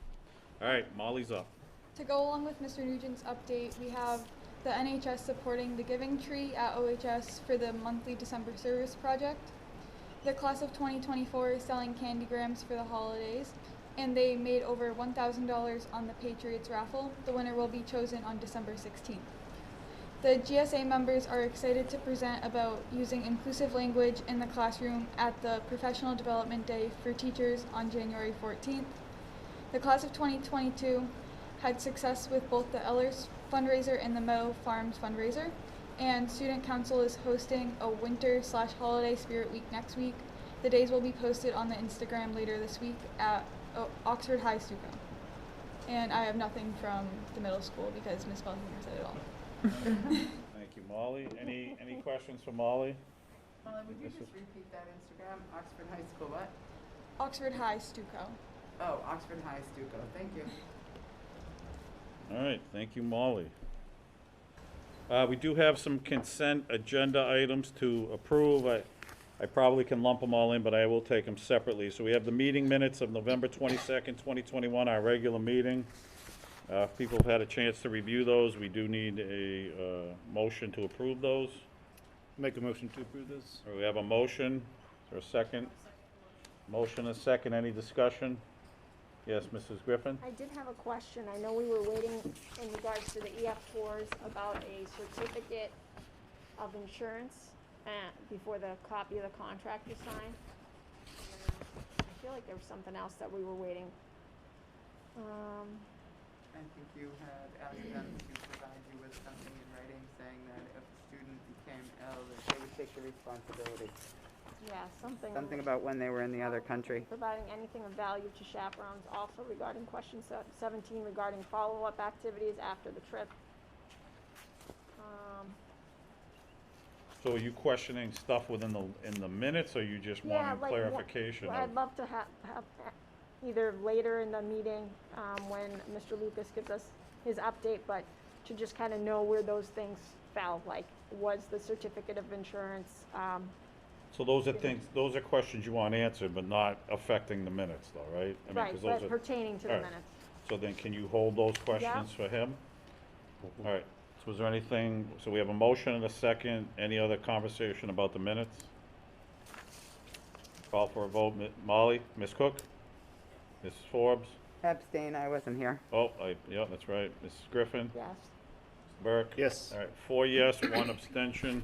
All right, Molly's up. To go along with Mr. Nugent's update, we have the NHS supporting the Giving Tree at OHS for the monthly December service project. The class of 2024 is selling candygrams for the holidays, and they made over $1,000 on the Patriots raffle. The winner will be chosen on December 16th. The GSA members are excited to present about using inclusive language in the classroom at the Professional Development Day for teachers on January 14th. The class of 2022 had success with both the Ellers fundraiser and the Meadow Farms fundraiser, and Student Council is hosting a winter/holiday spirit week next week. The days will be posted on the Instagram later this week at Oxford High Stuco. And I have nothing from the middle school because Ms. Bellinger said it all. Thank you, Molly. Any questions for Molly? Molly, would you just repeat that Instagram? Oxford High School what? Oxford High Stuco. Oh, Oxford High Stuco. Thank you. All right, thank you, Molly. We do have some consent agenda items to approve. I probably can lump them all in, but I will take them separately. So we have the meeting minutes of November 22nd, 2021, our regular meeting. If people have had a chance to review those, we do need a motion to approve those. Make a motion to approve this. We have a motion. Is there a second? Motion and a second. Any discussion? Yes, Mrs. Griffin? I did have a question. I know we were waiting in regards to the EF4s about a certificate of insurance before the copy of the contract is signed. I feel like there was something else that we were waiting. I think you had asked them to provide you with something in writing saying that if a student became ill, that they would take the responsibility. Yeah, Something about when they were in the other country. Providing anything of value to chaperones, also regarding question 17 regarding follow-up activities after the trip. So are you questioning stuff in the minutes, or you just Yeah, wanting like, clarification? Well, I'd love to have either later in the meeting, when Mr. Lucas gives us his update, but to just kind of know where those things fell, like, was the certificate of insurance, So those are questions you want answered, but not affecting the minutes though, right? I mean, 'cause right, those but are- pertaining to the all right. minutes. So then can you hold those questions for him? All right, so is there anything, so we have a motion and a second, any other conversation about the minutes? Call for a vote, Molly, Ms. Cook, Mrs. Forbes, Abstain, I wasn't here. yeah, that's right, Mrs. Griffin, Yes. Mr. Burke. Yes. All right, 4 yes, 1 abstention.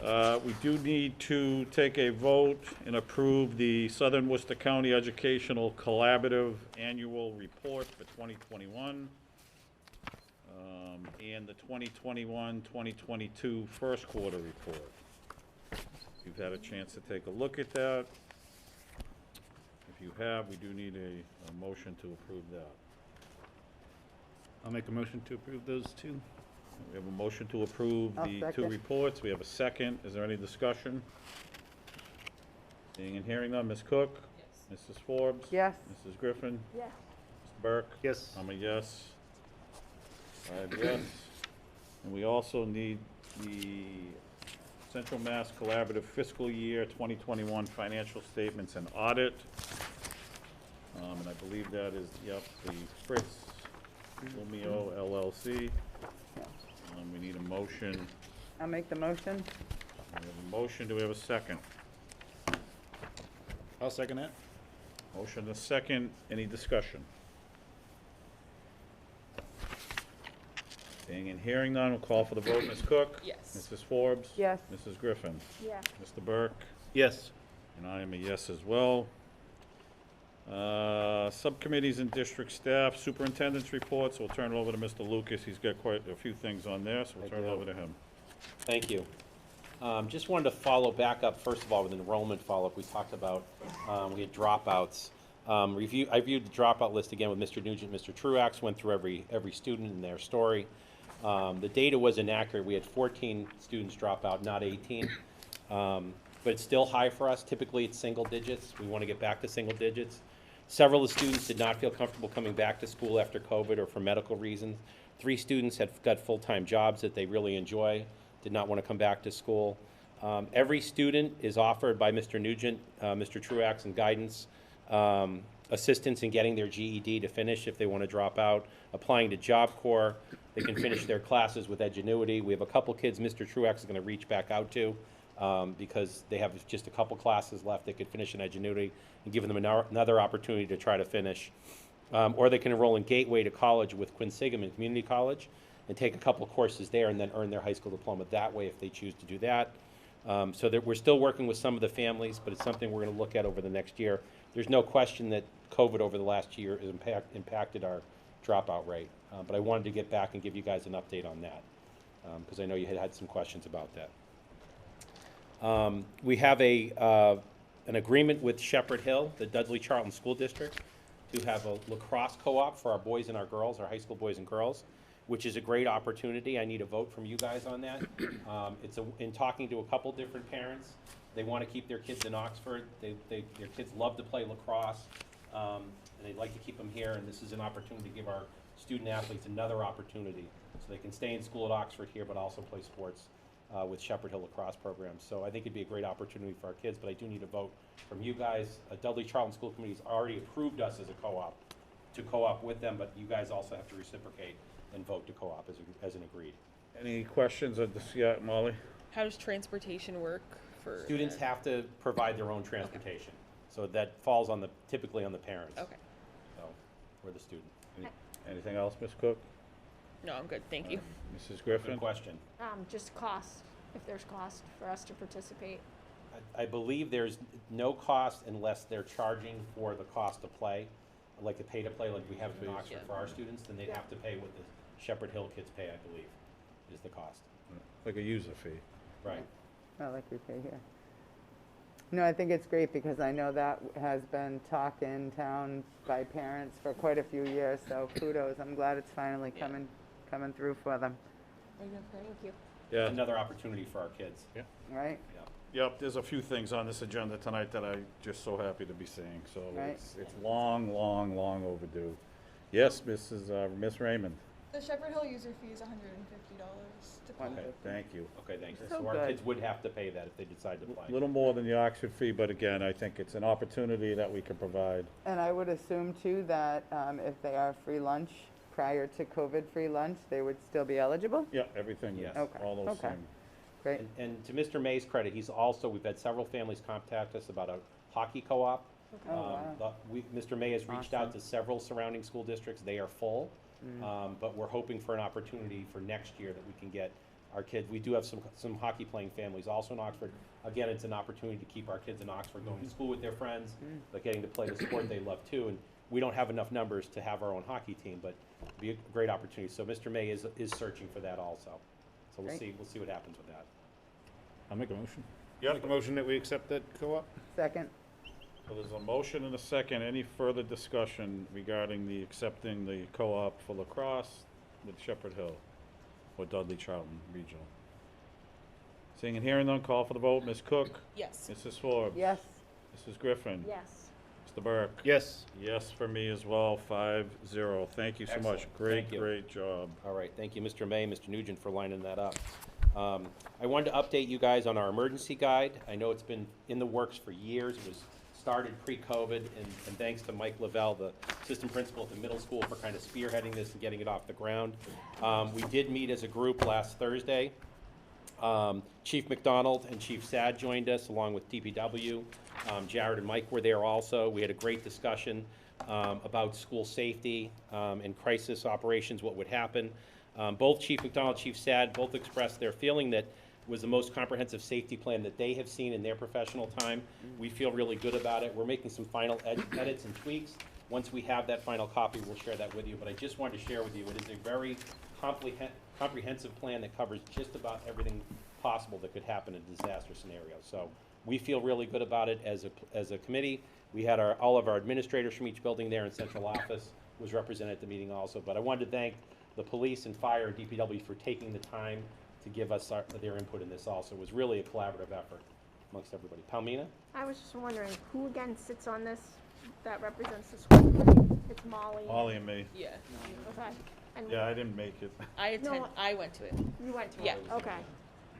We do need to take a vote and approve the Southern Worcester County Educational Collaborative Annual Report for 2021, and the 2021-2022 first quarter report. You've had a chance to take a look at that. If you have, we do need a motion to approve that. I'll make a motion to approve those two. We have a motion to approve I'll the two second. reports. We have a second. Is there any discussion? Seeing and hearing none. Ms. Cook? Yes. Mrs. Forbes? Yes. Mrs. Griffin? Yes. Mr. Burke? Yes. I'm a yes. 5 yes. And we also need the Central Mass Collaborative Fiscal Year 2021 Financial Statements and Audit. And I believe that is, yep, the Fritz Romeo LLC. We need a motion. I'll make the motion. We have a motion. Do we have a second? I'll second that. Motion and a second. Any discussion? Seeing and hearing none, we'll call for the vote. Ms. Cook? Yes. Mrs. Forbes? Yes. Mrs. Griffin? Yes. Mr. Burke? Yes. And I am a yes as well. Subcommittees and district staff, superintendent's reports. We'll turn it over to Mr. Lucas. He's got quite a few things on there, so we'll Thank turn it you. over to him. Thank you. Just wanted to follow back up, first of all, with enrollment follow-up. We talked about, we had dropouts. I reviewed the dropout list again with Mr. Nugent, Mr. Truax, went through every student and their story. The data was inaccurate. We had 14 students drop out, not 18. But it's still high for us. Typically, it's single digits. We want to get back to single digits. Several of the students did not feel comfortable coming back to school after COVID or for medical reasons. 3 students have got full-time jobs that they really enjoy, did not want to come back to school. Every student is offered by Mr. Nugent, Mr. Truax, and guidance, assistance in getting their GED to finish if they want to drop out, applying to Job Corps. They can finish their classes with Edgenuity. We have a couple kids Mr. Truax is going to reach back out to because they have just a couple classes left. They could finish in Edgenuity and give them another opportunity to try to finish. Or they can enroll in Gateway to college with Quinsigham and Community College and take a couple courses there and then earn their high school diploma that way if they choose to do that. So that we're still working with some of the families, but it's something we're going to look at over the next year. There's no question that COVID over the last year has impacted our dropout rate. But I wanted to get back and give you guys an update on that because I know you had some questions about that. We have an agreement with Shepherd Hill, the Dudley Charlton School District, to have a lacrosse co-op for our boys and our girls, our high school boys and girls, which is a great opportunity. I need a vote from you guys on that. In talking to a couple different parents, they want to keep their kids in Oxford. Their kids love to play lacrosse, and they'd like to keep them here, and this is an opportunity to give our student athletes another opportunity so they can stay in school at Oxford here, but also play sports with Shepherd Hill lacrosse programs. So I think it'd be a great opportunity for our kids, but I do need a vote from you guys. Dudley Charlton School Committee has already approved us as a co-op, to co-op with them, but you guys also have to reciprocate and vote to co-op as an agreed. Any questions of this yet, Molly? How does transportation work for Students have to provide their own transportation, so that falls typically on the parents. Okay. So, or the student. Anything else, Ms. Cook? No, I'm good. Thank you. Mrs. Griffin? Good question. Just cost, if there's cost for us to participate. I believe there's no cost unless they're charging for the cost to play, like the pay to play, like we have in Oxford for our students, then they'd have to pay what the Shepherd Hill kids pay, I believe, is the cost. Like a user fee. Right. Not like we pay here. No, I think it's great because I know that has been talked in town by parents for quite a few years, so kudos. I'm glad it's finally coming through for them, Thank you. Yeah. Another opportunity for our kids. Yeah. right? Yep, there's a few things on this agenda tonight that I'm just so happy to be seeing, so Right. it's long, long, long overdue. Yes, Miss Raymond? The Shepherd Hill user fee is $150 to play. Okay, thank you. Okay, thanks. So So our good. kids would have to pay that if they decide to play. A little more than the Oxford fee, but again, I think it's an opportunity that we can provide. And I would assume too that if they are free lunch prior to COVID-free lunch, they would still be eligible? Yeah, everything, yes, Okay, all those okay. same. Great. And to Mr. May's credit, we've had several families contact us about a hockey co-op. Oh, wow. Mr. May has reached out Awesome. to several surrounding school districts. They are full. But we're hoping for an opportunity for next year that we can get our kids. We do have some hockey playing families also in Oxford. Again, it's an opportunity to keep our kids in Oxford going to school with their friends, but getting to play the sport they love too. And we don't have enough numbers to have our own hockey team, but it'd be a great opportunity. So Mr. May is searching for that also. So we'll Great. see what happens with that. I'll make a motion. Yep. Make a motion that we accept that co-op. Second. So there's a motion and a second. Any further discussion regarding the accepting the co-op for lacrosse with Shepherd Hill or Dudley Charlton Regional? Seeing and hearing none, call for the vote. Ms. Cook? Yes. Mrs. Forbes? Yes. Mrs. Griffin? Yes. Mr. Burke? Yes. Yes for me as well, 5-0. Thank you so much. Excellent. Great, Thank you. great job. All right, thank you, Mr. May, Mr. Nugent, for lining that up. I wanted to update you guys on our emergency guide. I know it's been in the works for years. It was started pre-COVID, and thanks to Mike Lavelle, the assistant principal at the middle school, for kind of spearheading this and getting it off the ground. We did meet as a group last Thursday. Chief McDonald and Chief Sad joined us, along with DPW. Jared and Mike were there also. We had a great discussion about school safety and crisis operations, what would happen. Both Chief McDonald and Chief Sad both expressed their feeling that it was the most comprehensive safety plan that they have seen in their professional time. We feel really good about it. We're making some final edits and tweaks. Once we have that final copy, we'll share that with you. But I just wanted to share with you, it is a very comprehensive plan that covers just about everything possible that could happen in a disaster scenario. So we feel really good about it as a committee. We had all of our administrators from each building there, in central office was represented at the meeting also. But I wanted to thank the police and fire and DPW for taking the time to give us their input in this also. It was really a collaborative effort amongst everybody. Palmina? I was just wondering, who again sits on this that represents the school committee? It's Molly. Ollie and me. Yeah. Okay. And Yeah, I didn't make it. I went to it. you went to Yeah. it? Okay.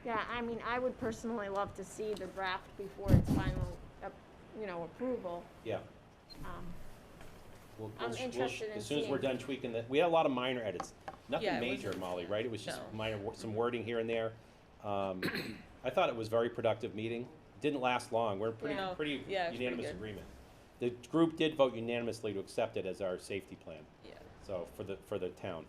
Yeah, I mean, I would personally love to see the draft before its final, approval. Yeah. Um, We'll I'm interested in as soon as we're seeing- done tweaking that, we had a lot of minor edits. Nothing Yeah, it major, wasn't- Molly, right? It was just No. minor, some wording here and there. I thought it was a very productive meeting. Didn't last long. We're pretty, No. pretty Yeah, it was pretty unanimous good. agreement. The group did vote unanimously to accept it as our safety plan, Yeah. so, for the town.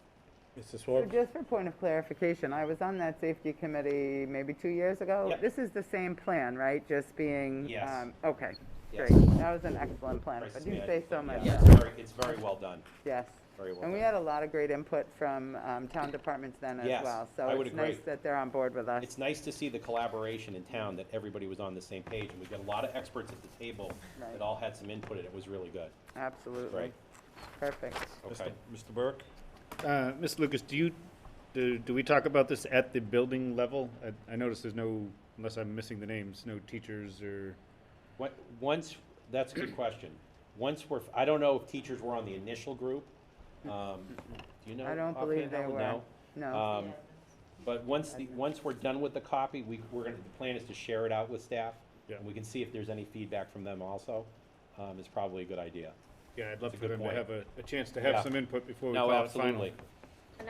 Mrs. So Forbes? just for point of clarification, I was on that safety committee maybe 2 years ago. Yep. This is the same plan, right? Just being, Yes. Okay, Yes. great. That was an excellent plan. If I Crisis do say management so plan. myself. It's very well done, Yes. very well And we done. had a lot of great input from town departments then as Yes, well. So I would it's nice agree. that they're on board with us. It's nice to see the collaboration in town, that everybody was on the same page, and we got a lot of experts at the table Right. that all had some input, and it was really good. Absolutely. Great. Perfect. Okay. Mr. Burke? Ms. Lucas, do we talk about this at the building level? I noticed there's no, unless I'm missing the names, no teachers or, That's a good question. I don't know if teachers were on the initial group. Do you know? I don't offhand, believe they Helen? were. No. No. But once we're done with the copy, the plan is to share it out with staff. Yeah. And we can see if there's any feedback from them also. It's probably a good idea. yeah, I'd love That's a for good them to point. have a chance to have Yeah. some input before we No, call it final. absolutely. And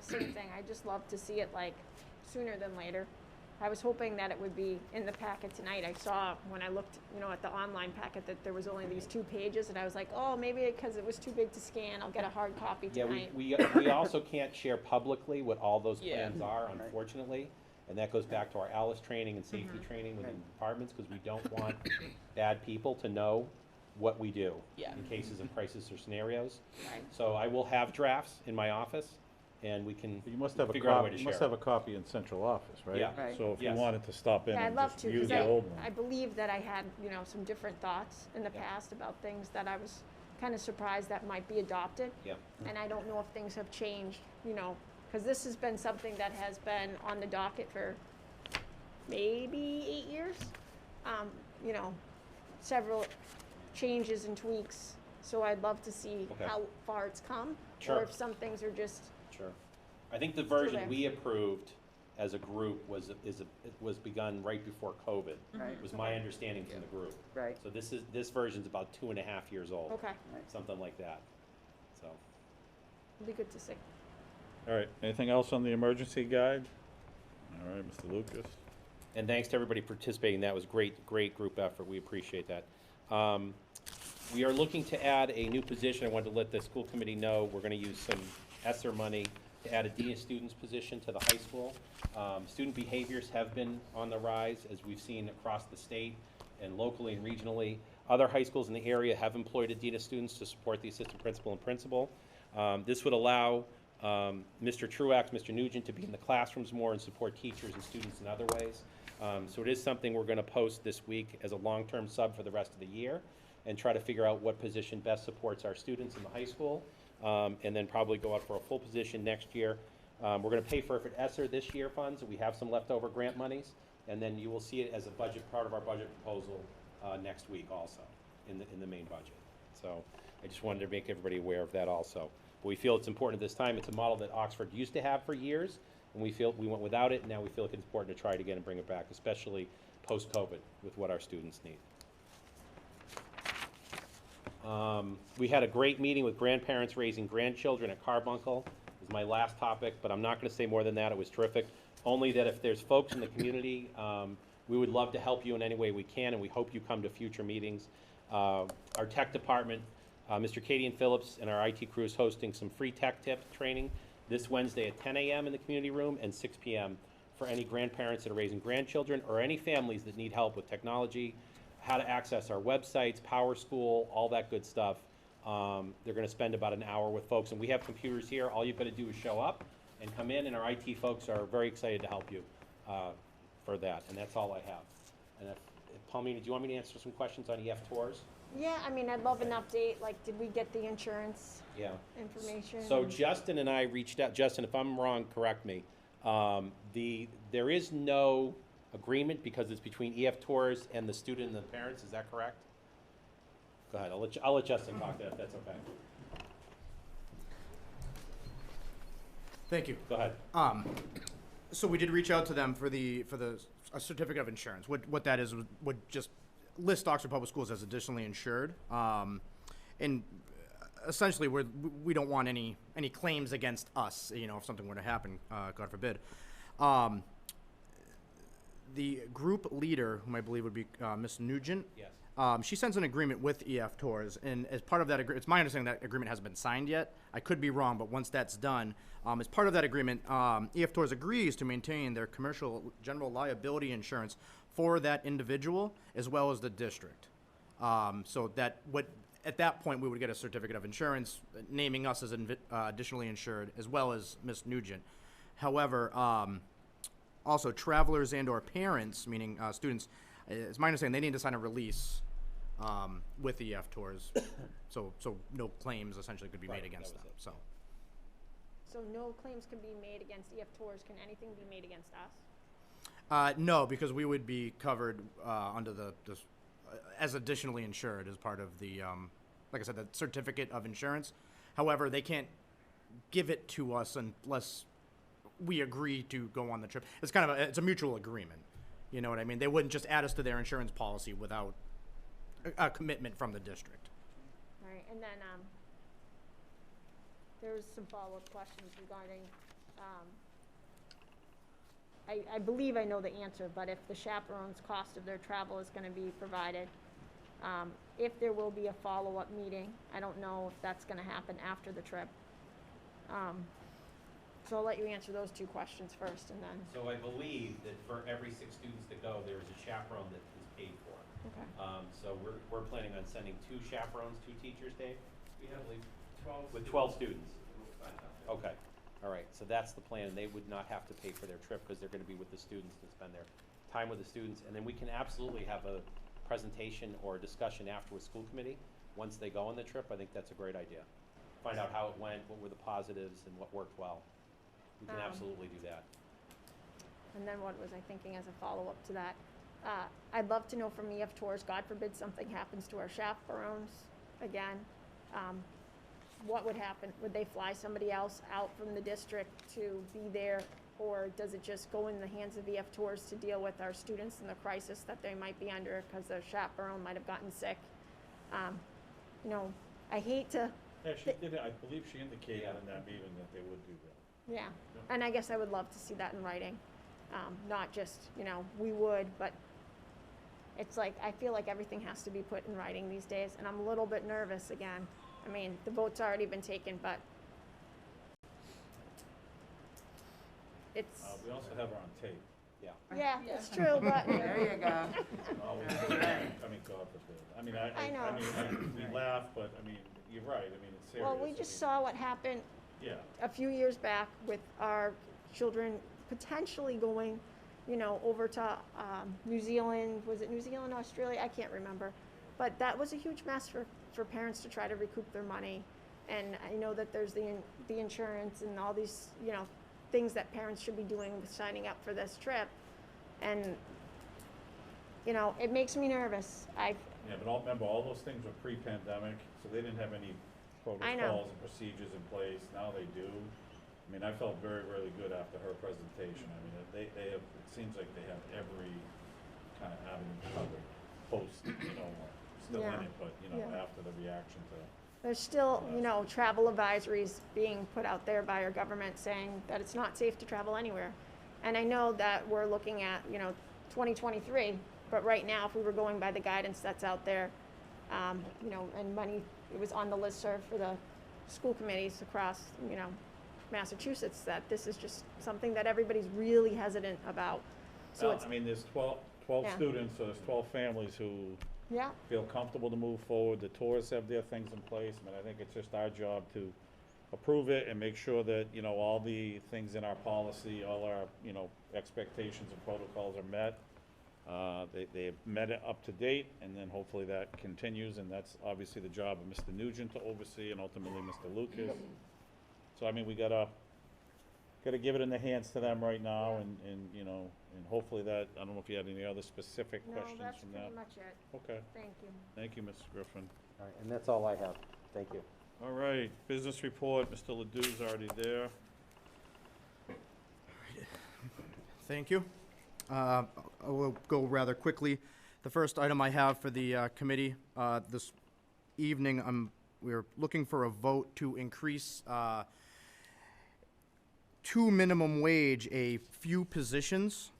same thing, I just love to see it like sooner than later. I was hoping that it would be in the packet tonight. I saw when I looked, at the online packet that there was only these 2 pages, and I was like, oh, maybe because it was too big to scan, I'll get a hard copy Yeah, tonight. we also can't share publicly what all those Yeah. plans are, unfortunately. And that goes back to our ALICE training and safety training within departments, because we don't want bad people to know what we do Yeah. in cases of crisis or scenarios. Right. So I will have drafts in my office, and we can You must have a figure out a way copy, to you must share have a copy in central office, right? Yeah. Right. So if you Yes. wanted to stop in Yeah, I'd and love just to, use because the old one. I believe that I had, some different thoughts in the Yeah. past about things that I was kind of surprised that might be adopted. Yep. And I don't know if things have changed, because this has been something that has been on the docket for maybe 8 years. Several changes and tweaks, so I'd love to see Okay. how far it's come. Sure. Or if some things are just, Sure. I think the version there. we approved as a group was begun right before COVID. Right. Was my understanding from the group. Right. So this version's about 2.5 years old. okay. Something like that, so. It'll be good to see. All right, anything else on the emergency guide? All right, Mr. Lucas. And thanks to everybody participating. That was great group effort. We appreciate that. We are looking to add a new position. I wanted to let the school committee know we're going to use some ESSER money to add a Dean of Students position to the high school. Student behaviors have been on the rise, as we've seen across the state and locally and regionally. Other high schools in the area have employed a Dean of Students to support the assistant principal and principal. This would allow Mr. Truax, Mr. Nugent to be in the classrooms more and support teachers and students in other ways. So it is something we're going to post this week as a long-term sub for the rest of the year and try to figure out what position best supports our students in the high school, and then probably go out for a full position next year. We're going to pay for it at ESSER this year funds. We have some leftover grant monies, and then you will see it as a budget, part of our budget proposal next week also in the main budget. So I just wanted to make everybody aware of that also. But we feel it's important at this time. It's a model that Oxford used to have for years, and we feel we went without it, and now we feel like it's important to try it again and bring it back, especially post-COVID with what our students need. We had a great meeting with grandparents raising grandchildren at Carbuncle. This is my last topic, but I'm not going to say more than that. It was terrific. Only that if there's folks in the community, we would love to help you in any way we can, and we hope you come to future meetings. Our tech department, Mr. Cadian Phillips and our IT crew is hosting some free tech tip training this Wednesday at 10 a.m. in the community room and 6 p.m. for any grandparents that are raising grandchildren or any families that need help with technology, how to access our websites, Power School, all that good stuff. They're going to spend about an hour with folks, and we have computers here. All you've got to do is show up and come in, and our IT folks are very excited to help you for that, and that's all I have. And if Paulina, do you want me to answer some questions on EF tours? Yeah, I mean, I'd love an update, like, did we get the insurance Yeah. information? So Justin and I reached out. Justin, if I'm wrong, correct me. There is no agreement because it's between EF Tours and the student and the parents. Is that correct? Go ahead. I'll let Justin talk to that if that's okay. Thank you. Go ahead. So we did reach out to them for a certificate of insurance. What that is would just list Oxford Public Schools as additionally insured. And essentially we don't want any claims against us, if something were to happen, God forbid. The group leader, whom I believe would be Ms. Nugent, Yes. she sends an agreement with EF Tours, and as part of that agreement, it's my understanding that agreement hasn't been signed yet. I could be wrong, but once that's done, as part of that agreement, EF Tours agrees to maintain their commercial general liability insurance for that individual as well as the district. So that at that point we would get a certificate of insurance naming us as additionally insured as well as Ms. Nugent. However, also travelers and or parents, meaning students, it's my understanding they need to sign a release with EF Tours, so no claims essentially could be made against them. So no claims can be made against EF Tours. Can anything be made against us? no, because we would be covered under as additionally insured as part of the like I said, the certificate of insurance. However, they can't give it to us unless we agree to go on the trip. It's kind of it's a mutual agreement. You know what I mean? They wouldn't just add us to their insurance policy without a commitment from the district. All right, and then there's some follow-up questions regarding, I believe I know the answer, but if the chaperone's cost of their travel is going to be provided, if there will be a follow-up meeting, I don't know if that's going to happen after the trip. So I'll let you answer those two questions first, and then. So I believe that for every 6 students that go, there is a chaperone that is paid for. Okay. So we're planning on sending 2 chaperones, 2 teachers, Dave? We have like 12. With 12 students? Fantastic. Okay, all right, so that's the plan. They would not have to pay for their trip because they're going to be with the students to spend their time with the students. And then we can absolutely have a presentation or a discussion after with school committee. Once they go on the trip, I think that's a great idea. Find out how it went, what were the positives, and what worked well. We can absolutely do that. And then what was I thinking as a follow-up to that? I'd love to know from EF Tours, God forbid something happens to our chaperones again. What would happen? Would they fly somebody else out from the district to be there? Or does it just go in the hands of EF Tours to deal with our students in the crisis that they might be under because their chaperone might have gotten sick? I hate to Yeah, she did, I believe she indicated in that meeting that they would do that. Yeah, and I guess I would love to see that in writing, not just, we would, but it's like, I feel like everything has to be put in writing these days, and I'm a little bit nervous again. I mean, the vote's already been taken, but it's, We also have her on tape. yeah, it's true, but, There you go. Oh, I mean, God forbid. I mean, I know. we laugh, but, I mean, you're right, I mean, it's serious. well, we just saw what happened Yeah, a few years back with our children potentially going, over to New Zealand. Was it New Zealand, Australia? I can't remember. But that was a huge mess for parents to try to recoup their money. And I know that there's the insurance and all these, things that parents should be doing with signing up for this trip. And, it makes me nervous. yeah, but remember, all those things were pre-pandemic, so they didn't have any I know. protocols and procedures in place. Now they do. I mean, I felt very, really good after her presentation. I mean, they have, it seems like they have every kind of avenue covered, post, still in Yeah. it, but, Yeah. after the reaction to. There's still, travel advisories being put out there by our government saying that it's not safe to travel anywhere. And I know that we're looking at, 2023, but right now, if we were going by the guidance that's out there, and money, it was on the listserv for the school committees across, Massachusetts, that this is just something that everybody's really hesitant about. So Well, it's, I mean, there's 12 Yeah. students, so there's 12 families who yeah, feel comfortable to move forward. The tourists have their things in place. I mean, I think it's just our job to approve it and make sure that, all the things in our policy, all our, expectations and protocols are met. They've met it up to date, and then hopefully that continues, and that's obviously the job of Mr. Nugent to oversee, and ultimately Mr. Lucas. So, I mean, we gotta give it in the hands to them right now, and hopefully that, I don't know if you had any other specific no, questions that's from pretty that? much it. Okay, Thank you. thank you, Mrs. Griffin. All right, and that's all I have. Thank you. All right, business report, Mr. Ledoux's already there. Thank you. I will go rather quickly. The first item I have for the committee this evening, we're looking for a vote to increase to minimum wage a few positions.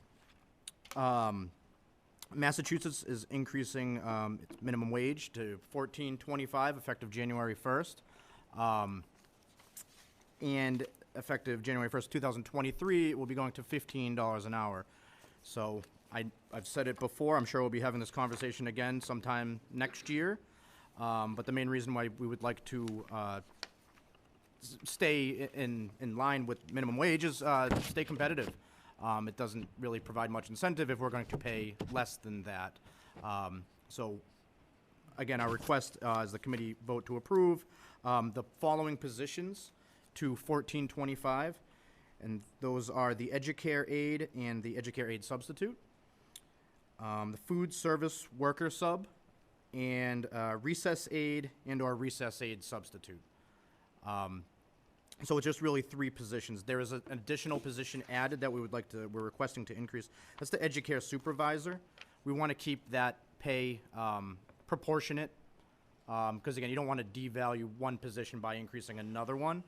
Massachusetts is increasing its minimum wage to $14.25 effective January 1st. And effective January 1st, 2023, it will be going to $15 an hour. So I've said it before, I'm sure we'll be having this conversation again sometime next year. But the main reason why we would like to stay in line with minimum wage is stay competitive. It doesn't really provide much incentive if we're going to pay less than that. So again, our request is the committee vote to approve the following positions to $14.25, and those are the Educare aide and the Educare aide substitute, the food service worker sub, and recess aide and/or recess aide substitute. So it's just really 3 positions. There is an additional position added that we're requesting to increase. That's the Educare supervisor. We want to keep that pay proportionate, because again, you don't want to devalue one position by increasing another one.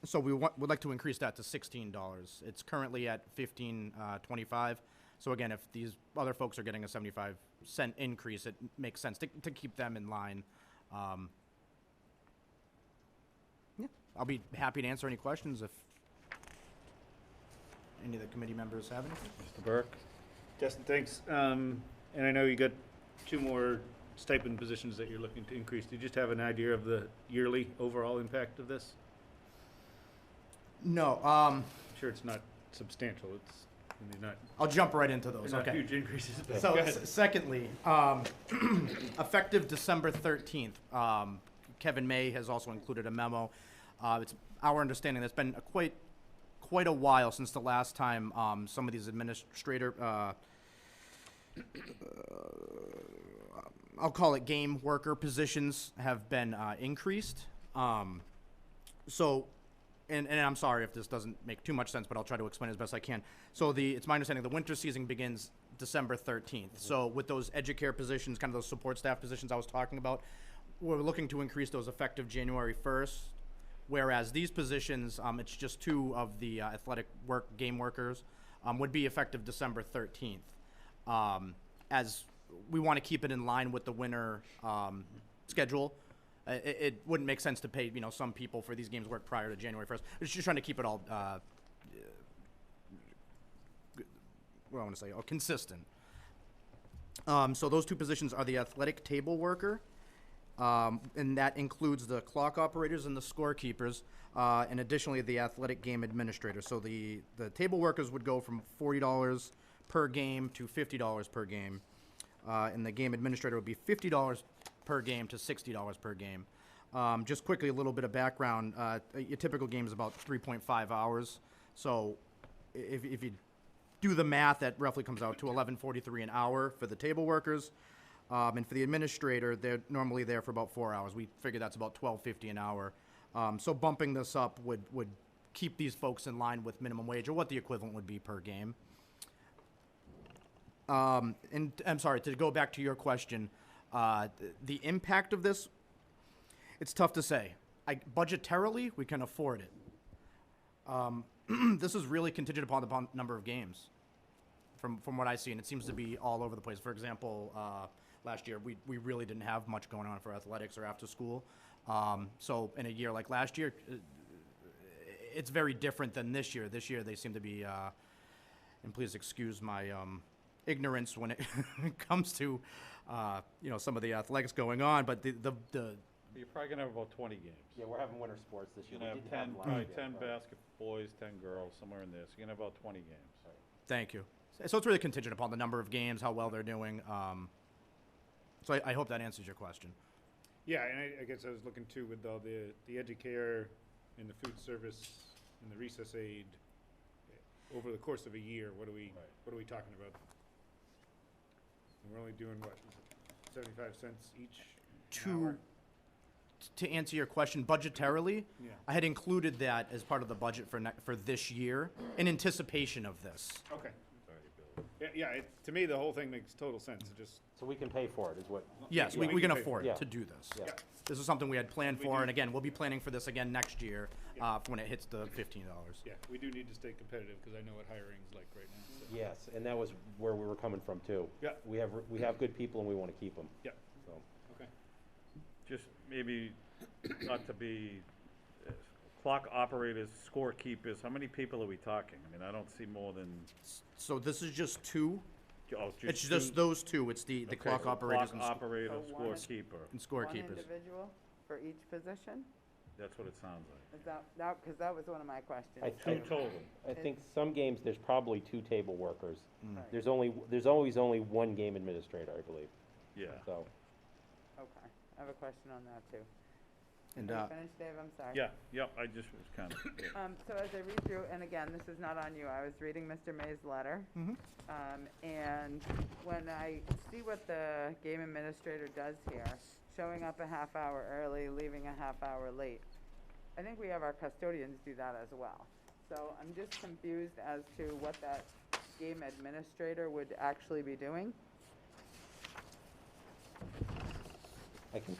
So we would like to increase that to $16. It's currently at $15.25. So again, if these other folks are getting a 75-cent increase, it makes sense to keep them in line. Yeah, I'll be happy to answer any questions if any of the committee members have anything. Mr. Burke? Justin, thanks. And I know you got 2 more stipend positions that you're looking to increase. Do you just have an idea of the yearly overall impact of this? No, I'm sure it's not substantial. Not I'll jump right into those. they're not Okay. huge increases. But So, go ahead. secondly, effective December 13th, Kevin May has also included a memo. It's our understanding that's been quite a while since the last time some of these administrator, I'll call it game worker positions have been increased. So, and I'm sorry if this doesn't make too much sense, but I'll try to explain as best I can. So it's my understanding the winter season begins December 13th. So with those Educare positions, kind of those support staff positions I was talking about, we're looking to increase those effective January 1st, whereas these positions, it's just 2 of the athletic game workers, would be effective December 13th. As we want to keep it in line with the winter schedule, it wouldn't make sense to pay, some people for these games work prior to January 1st. It's just trying to keep it all, what I want to say, consistent. So those 2 positions are the athletic table worker, and that includes the clock operators and the scorekeepers, and additionally the athletic game administrator. So the table workers would go from $40 per game to $50 per game, and the game administrator would be $50 per game to $60 per game. Just quickly, a little bit of background. Your typical game is about 3.5 hours. So if you do the math, that roughly comes out to $11.43 an hour for the table workers. And for the administrator, they're normally there for about 4 hours. We figure that's about $12.50 an hour. So bumping this up would keep these folks in line with minimum wage, or what the equivalent would be per game. And I'm sorry, to go back to your question, the impact of this, it's tough to say. Budgetarily, we can afford it. This is really contingent upon the number of games, from what I see, and it seems to be all over the place. For example, last year, we really didn't have much going on for athletics or after school. So in a year like last year, it's very different than this year. This year, they seem to be, and please excuse my ignorance when it comes to, some of the athletics going on, but You're probably gonna have about 20 games. Yeah, we're having winter sports this year. You're We gonna did have 10, last probably year, 10 but- basket boys, 10 girls, somewhere in there. So you're gonna have about 20 games. Thank you. So it's really contingent upon the number of games, how well they're doing. So I hope that answers your question. Yeah, and I guess I was looking too with all the educare and the food service and the recess aid over the course of a year. What are we talking about? And we're only doing what, 75 cents each an hour? To answer your question, budgetarily, Yeah. I had included that as part of the budget for this year in anticipation of this. Okay. Yeah, to me, the whole thing makes total sense. It just, So we can pay for it, is what? Yes, Yeah, we can pay for afford it. to do this. Yeah. This is something we had planned We for, do- and again, we'll be planning for this again next year Yeah. when it hits the $15. yeah, we do need to stay competitive because I know what hiring's like right now. So. Yes, and that was where we were coming from too. Yeah. We have good people and we want to keep them. Yeah. So, Okay. Just maybe not to be clock operators, scorekeepers. How many people are we talking? I mean, I don't see more than. So this is just 2. Oh, It's just those 2. It's the okay, clock so operators Clock and operator, So one is- scorekeeper. and One scorekeepers. individual for each position? That's what it sounds like. Is that, because that was one of my questions. I Two think, total. I think some games, there's probably 2 table workers. Mm. Right. There's always only 1 game administrator, I believe, Yeah. so. Okay, I have a question on that too. And Can you finish, Dave? I'm sorry. Yeah, yep, I just was kind of. So as I read through, and again, this is not on you, I was reading Mr. May's letter. And when I see what the game administrator does here, showing up a half hour early, leaving a half hour late, I think we have our custodians do that as well. So I'm just confused as to what that game administrator would actually be doing.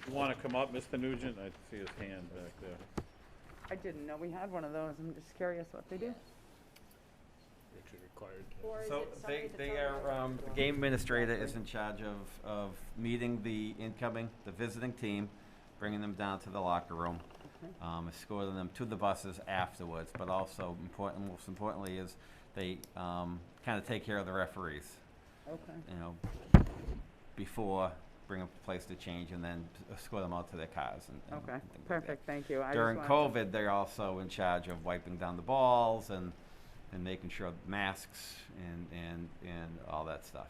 You want to come up, Mr. Nugent? I see his hand back there. I didn't know we had one of those, I'm just curious what they do. Actually required. Or is So it somebody that's they already are, doing the it? game administrator is in charge of meeting the visiting team, bringing them down to the locker room, escorting them to the buses afterwards, but also most importantly is they kind of take care of the referees, Okay. before, bring them to a place to change, and then escort them out to their cars and Okay, and things like that. perfect, thank you. I just During wanted to- COVID, they're also in charge of wiping down the balls and making sure masks and all that stuff.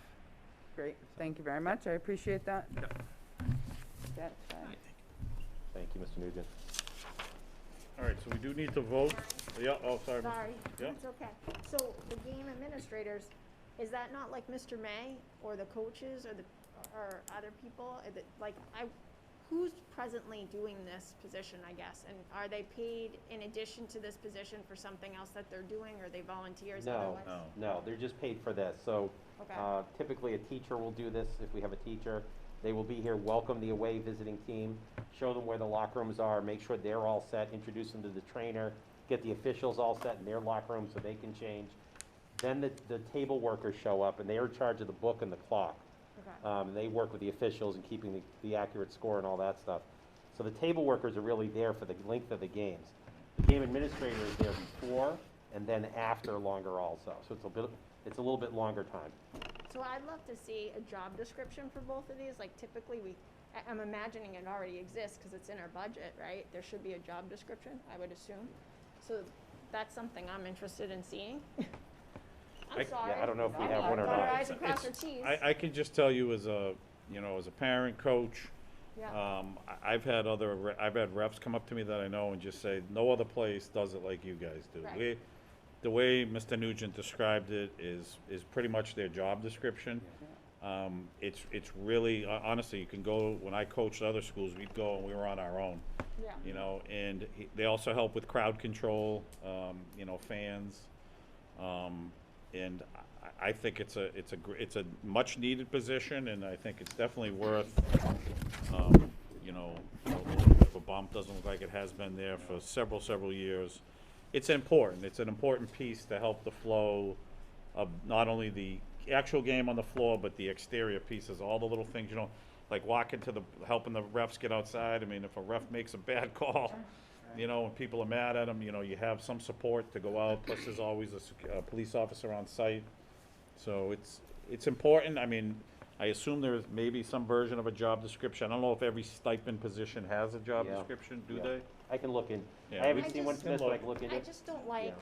Great, thank you very much, I appreciate that. That's fine. Thank you, Mr. Nugent. All right, so we do need to vote. Yeah, oh, sorry. Mr. Sorry, Yeah. it's okay. So the game administrators, is that not like Mr. May or the coaches or other people? Who's presently doing this position, I guess? And are they paid in addition to this position for something else that they're doing, or are they volunteers No, otherwise? no, they're just paid for this. So Okay. typically a teacher will do this if we have a teacher. They will be here, welcome the away visiting team, show them where the locker rooms are, make sure they're all set, introduce them to the trainer, get the officials all set in their locker room so they can change. Then the table workers show up, and they're in charge of the book and the clock. Okay. They work with the officials and keeping the accurate score and all that stuff. So the table workers are really there for the length of the games. The game administrator is there before and then after longer also. So it's a little bit longer time. So I'd love to see a job description for both of these. Like typically I'm imagining it already exists because it's in our budget, right? There should be a job description, I would assume. So that's something I'm interested in seeing. I'm sorry. Yeah, I don't know if we have one or Dot our not. i's and cross our t's. I can just tell you as a, as a parent, coach, Yeah. I've had refs come up to me that I know and just say, no other place does it like you guys do. Right. The way Mr. Nugent described it is pretty much their job description. It's really, honestly, you can go, when I coached other schools, we'd go and we were on our own. Yeah. And they also help with crowd control, fans. And I think it's a much needed position, and I think it's definitely worth, a little bit of a bump. Doesn't look like it has been there for several years. It's important. It's an important piece to help the flow of not only the actual game on the floor, but the exterior pieces, all the little things, like walking to helping the refs get outside. I mean, if a ref makes a bad call, and people are mad at him, you have some support to go out. Plus, there's always a police officer on site. So it's important. I mean, I assume there's maybe some version of a job description. I don't know if every stipend position has a job description, do they? I can look in. Yeah, I haven't I seen one, just- Smith, but I can look into I it. just don't like,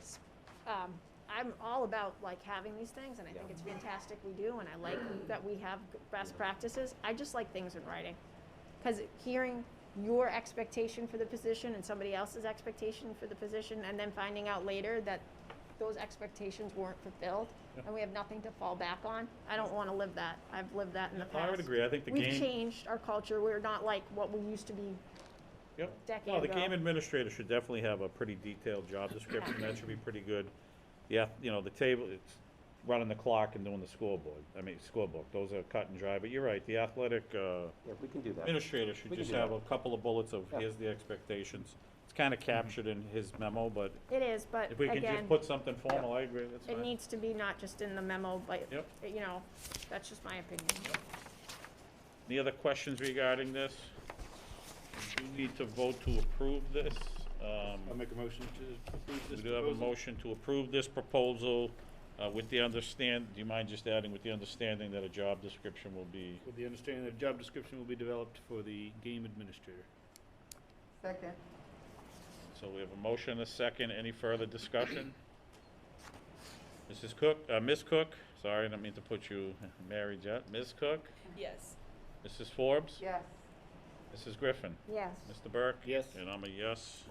I'm all about like having these things, and I think it's fantastic we do, and I like that we have best practices. I just like things in writing. Because hearing your expectation for the position and somebody else's expectation for the position, and then finding out later that those expectations weren't fulfilled, and we have nothing to fall back on, I don't want to live that. I've lived that in the past. I would agree. I think We've changed our culture. We're not like what we used to be Yep. decade No, the ago. game administrator should definitely have a pretty detailed job description. That should be pretty good. Yeah, the table, it's running the clock and doing the scoreboard. Scorebook. Those are cut and dry. But you're right, the athletic We can do that. administrator should We can just do have that. a couple of bullets of here's the expectations. It's kind of captured in his memo, but It is, but if we can again, just put something formal, I agree, that's it fine. needs to be not just in the memo, but, Yep. that's just my opinion. Any other questions regarding this? We do need to vote to approve this. I'll make a motion to approve this We do have a proposal. motion to approve this proposal with the do you mind just adding with the understanding that a job description will be, With the understanding that a job description will be developed for the game administrator. Second. so we have a motion and a second. Any further discussion? Ms. Cook, sorry, I don't mean to put you, Mary Jet. Ms. Cook, Yes. Mrs. Forbes, Yes. Mrs. Griffin, Yes. Mr. Burke? Yes. And I'm a yes.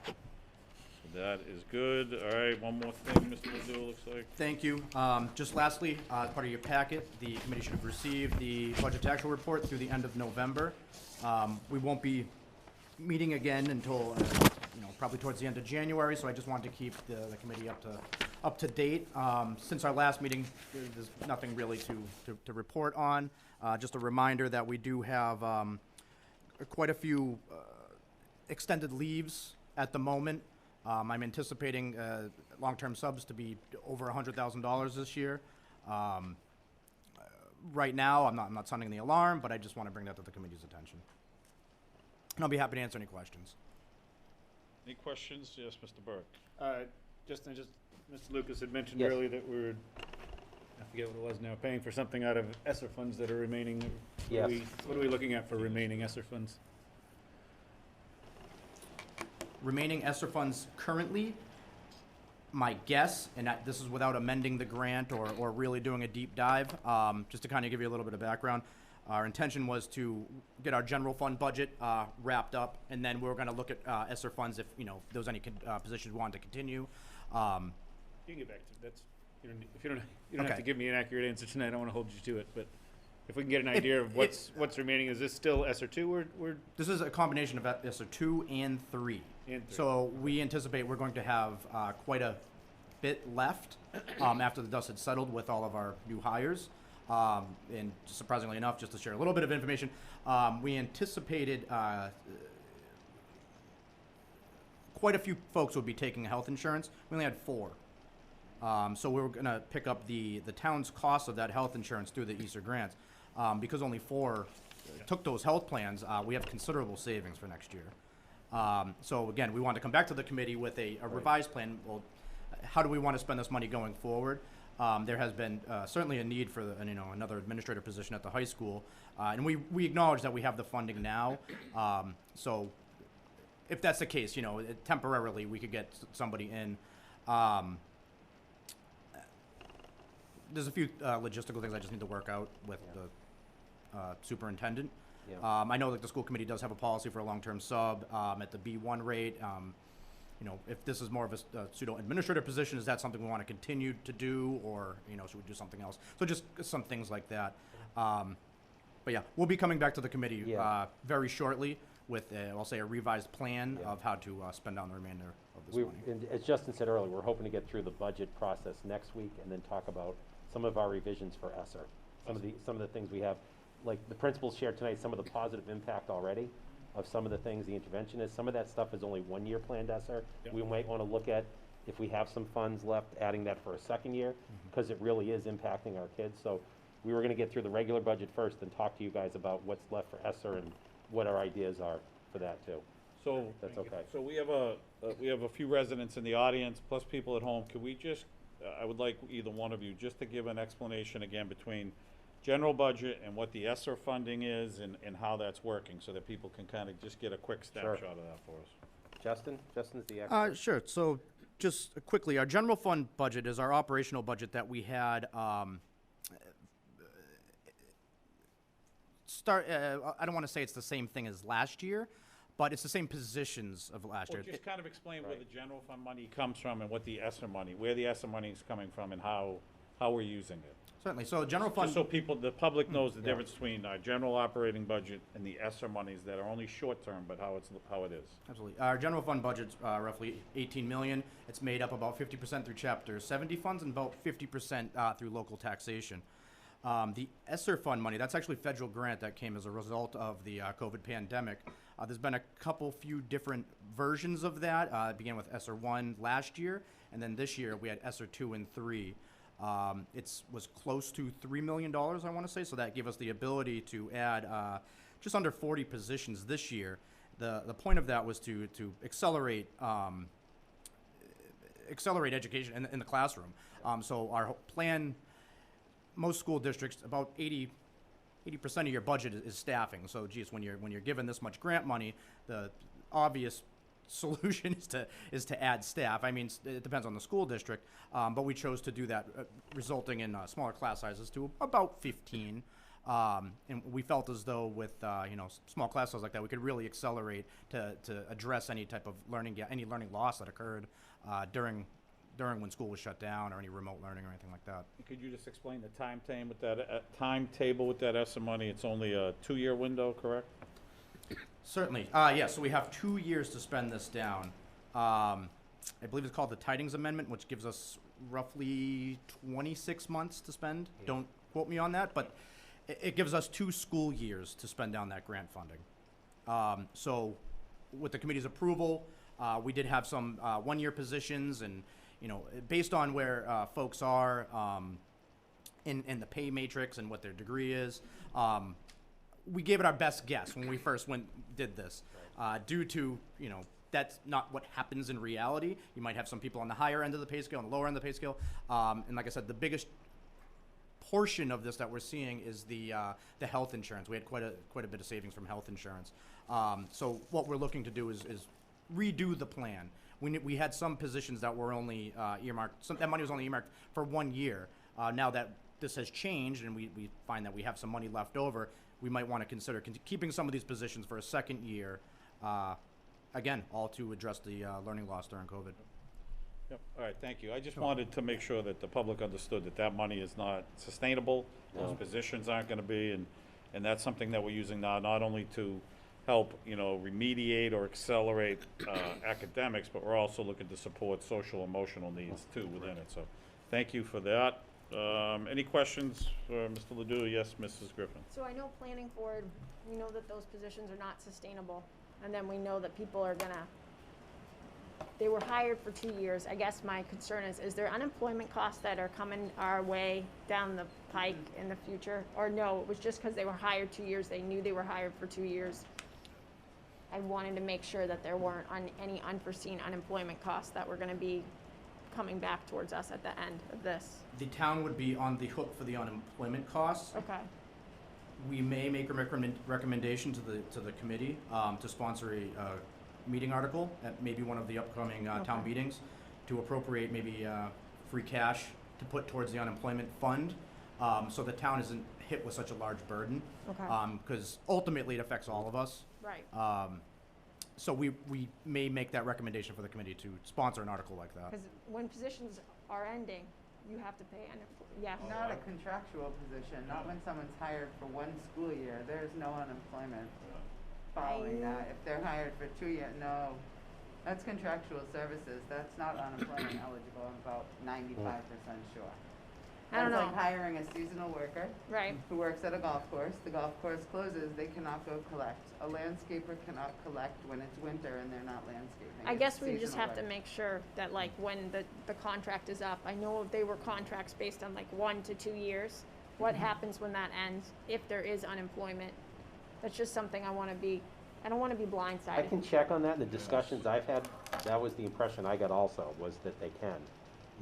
So that is good. All right, one more thing, Mr. Ledoux, looks like. Thank you. Just lastly, as part of your packet, the committee should have received the budget to actual report through the end of November. We won't be meeting again until, probably towards the end of January, so I just wanted to keep the committee up to date. Since our last meeting, there's nothing really to report on. Just a reminder that we do have quite a few extended leaves at the moment. I'm anticipating long-term subs to be over $100,000 this year. Right now, I'm not sounding the alarm, but I just want to bring that to the committee's attention. And I'll be happy to answer any questions. Any questions? Yes, Mr. Burke. Mr. Lucas had mentioned Yes. earlier that we're, I forget what it was now, paying for something out of ESSER funds that are remaining. Yes. What are we looking at for remaining ESSER funds? Remaining ESSER funds currently, my guess, and this is without amending the grant or really doing a deep dive, just to kind of give you a little bit of background, our intention was to get our general fund budget wrapped up, and then we're going to look at ESSER funds if, there was any positions we wanted to continue. You can get back to that's. You don't have Okay. to give me an accurate answer tonight. I don't want to hold you to it, but if we can get an idea of what's remaining, is this still ESSER 2? This is a combination of ESSER 2 and 3. And 3. So we anticipate we're going to have quite a bit left after the dust had settled with all of our new hires. And surprisingly enough, just to share a little bit of information, we anticipated quite a few folks would be taking health insurance. We only had 4. So we were going to pick up the town's cost of that health insurance through the Easter grants. Because only 4 took those health plans, we have considerable savings for next year. So again, we want to come back to the committee with a revised plan. Well, how do we want to spend this money going forward? There has been certainly a need for another administrator position at the high school, and we acknowledge that we have the funding now. So if that's the case, temporarily we could get somebody in. There's a few logistical things I just need to work out with the superintendent. Yeah. I know that the school committee does have a policy for a long-term sub at the B1 rate. If this is more of a pseudo-administrative position, is that something we want to continue to do, or, should we do something else? So just some things like that. But yeah, we'll be coming back to the committee very shortly with, I'll say, a revised plan of how to spend down the remainder of this money. And as Justin said earlier, we're hoping to get through the budget process next week and then talk about some of our revisions for ESSER. Some of the things we have, like the principals shared tonight, some of the positive impact already of some of the things, the intervention is. Some of that stuff is only 1-year planned ESSER. Yep. We might want to look at, if we have some funds left, adding that for a second year, because it really is impacting our kids. So we were going to get through the regular budget first and talk to you guys about what's left for ESSER and what our ideas are for that too. So, That's okay. So we have a few residents in the audience, plus people at home. Could we just, I would like either one of you just to give an explanation again between general budget and what the ESSER funding is and how that's working, so that people can kind of just get a quick snapshot of that for us. Justin's the expert. Sure. So just quickly, our general fund budget is our operational budget that we had I don't want to say it's the same thing as last year, but it's the same positions of last Well, year. just kind of explain where the general fund money comes from and what the ESSER money, where the ESSER money is coming from and how we're using it. Certainly. So general fund. Just so the public knows the difference between our general operating budget and the ESSER monies that are only short-term, but how it is. Absolutely. Our general fund budget's roughly 18 million. It's made up about 50% through Chapter 70 funds and about 50% through local taxation. The ESSER fund money, that's actually federal grant that came as a result of the COVID pandemic. There's been a few different versions of that. It began with ESSER 1 last year, and then this year we had ESSER 2 and 3. It was close to $3 million, I want to say, so that gave us the ability to add just under 40 positions this year. The point of that was to accelerate education in the classroom. So our plan, most school districts, about 80% of your budget is staffing. So, geez, when you're given this much grant money, the obvious solution is to add staff. I mean, it depends on the school district, but we chose to do that, resulting in smaller class sizes to about 15. And we felt as though with small class sizes like that, we could really accelerate to address any type of learning loss that occurred during when school was shut down, or any remote learning or anything like that. Could you just explain the timetable with that ESSER money? It's only a 2-year window, correct? Certainly. Yeah, so we have 2 years to spend this down. I believe it's called the Tidings Amendment, which gives us roughly 26 months to spend. Yeah. Don't quote me on that, but it gives us 2 school years to spend down that grant funding. So with the committee's approval, we did have some 1-year positions, and based on where folks are in the pay matrix and what their degree is, we gave it our best guess when we first did this. Due to, that's not what happens in reality. You might have some people on the higher end of the pay scale and the lower end of the pay scale. And like I said, the biggest portion of this that we're seeing is the health insurance. We had quite a bit of savings from health insurance. So what we're looking to do is redo the plan. We had some positions that were only earmarked, that money was only earmarked for 1 year. Now that this has changed and we find that we have some money left over, we might want to consider keeping some of these positions for a second year, again, all to address the learning loss during COVID. Yep. All right, thank you. I just wanted to make sure that the public understood that money is not sustainable. Those positions aren't going to be, and that's something that we're using now, not only to help, remediate or accelerate academics, but we're also looking to support social emotional needs too within it. So thank you for that. Any questions for Mr. Ledoux? Yes, Mrs. Griffin. So I know planning board, we know that those positions are not sustainable, and then we know that people are gonna, they were hired for 2 years. I guess my concern is there unemployment costs that are coming our way down the pike in the future? Or no, it was just because they were hired 2 years, they knew they were hired for 2 years? I wanted to make sure that there weren't any unforeseen unemployment costs that were gonna be coming back towards us at the end of this. The town would be on the hook for the unemployment costs. Okay, We may make a recommendation to the committee to sponsor a meeting article at maybe one of the upcoming town Okay. meetings to appropriate maybe free cash to put towards the unemployment fund, so the town isn't hit with such a large burden. okay, Because ultimately it affects all of us. right. So we may make that recommendation for the committee to sponsor an article like that. Because when positions are ending, you have to pay, yeah. Not a contractual position, not when someone's hired for 1 school year, there's no unemployment following that. If they're hired for 2 years, no, that's contractual services, that's not unemployment eligible, I'm about 95% sure. I don't That's know. like hiring a seasonal worker Right, who works at a golf course, the golf course closes, they cannot go collect. A landscaper cannot collect when it's winter and they're not landscaping. I It's guess we just seasonal have to work. make sure that like when the contract is up, I know they were contracts based on like 1 to 2 years. What happens when that ends, if there is unemployment? That's just something I don't wanna be blindsided. I can check on that. In the discussions I've had, that was the impression I got also, was that they can,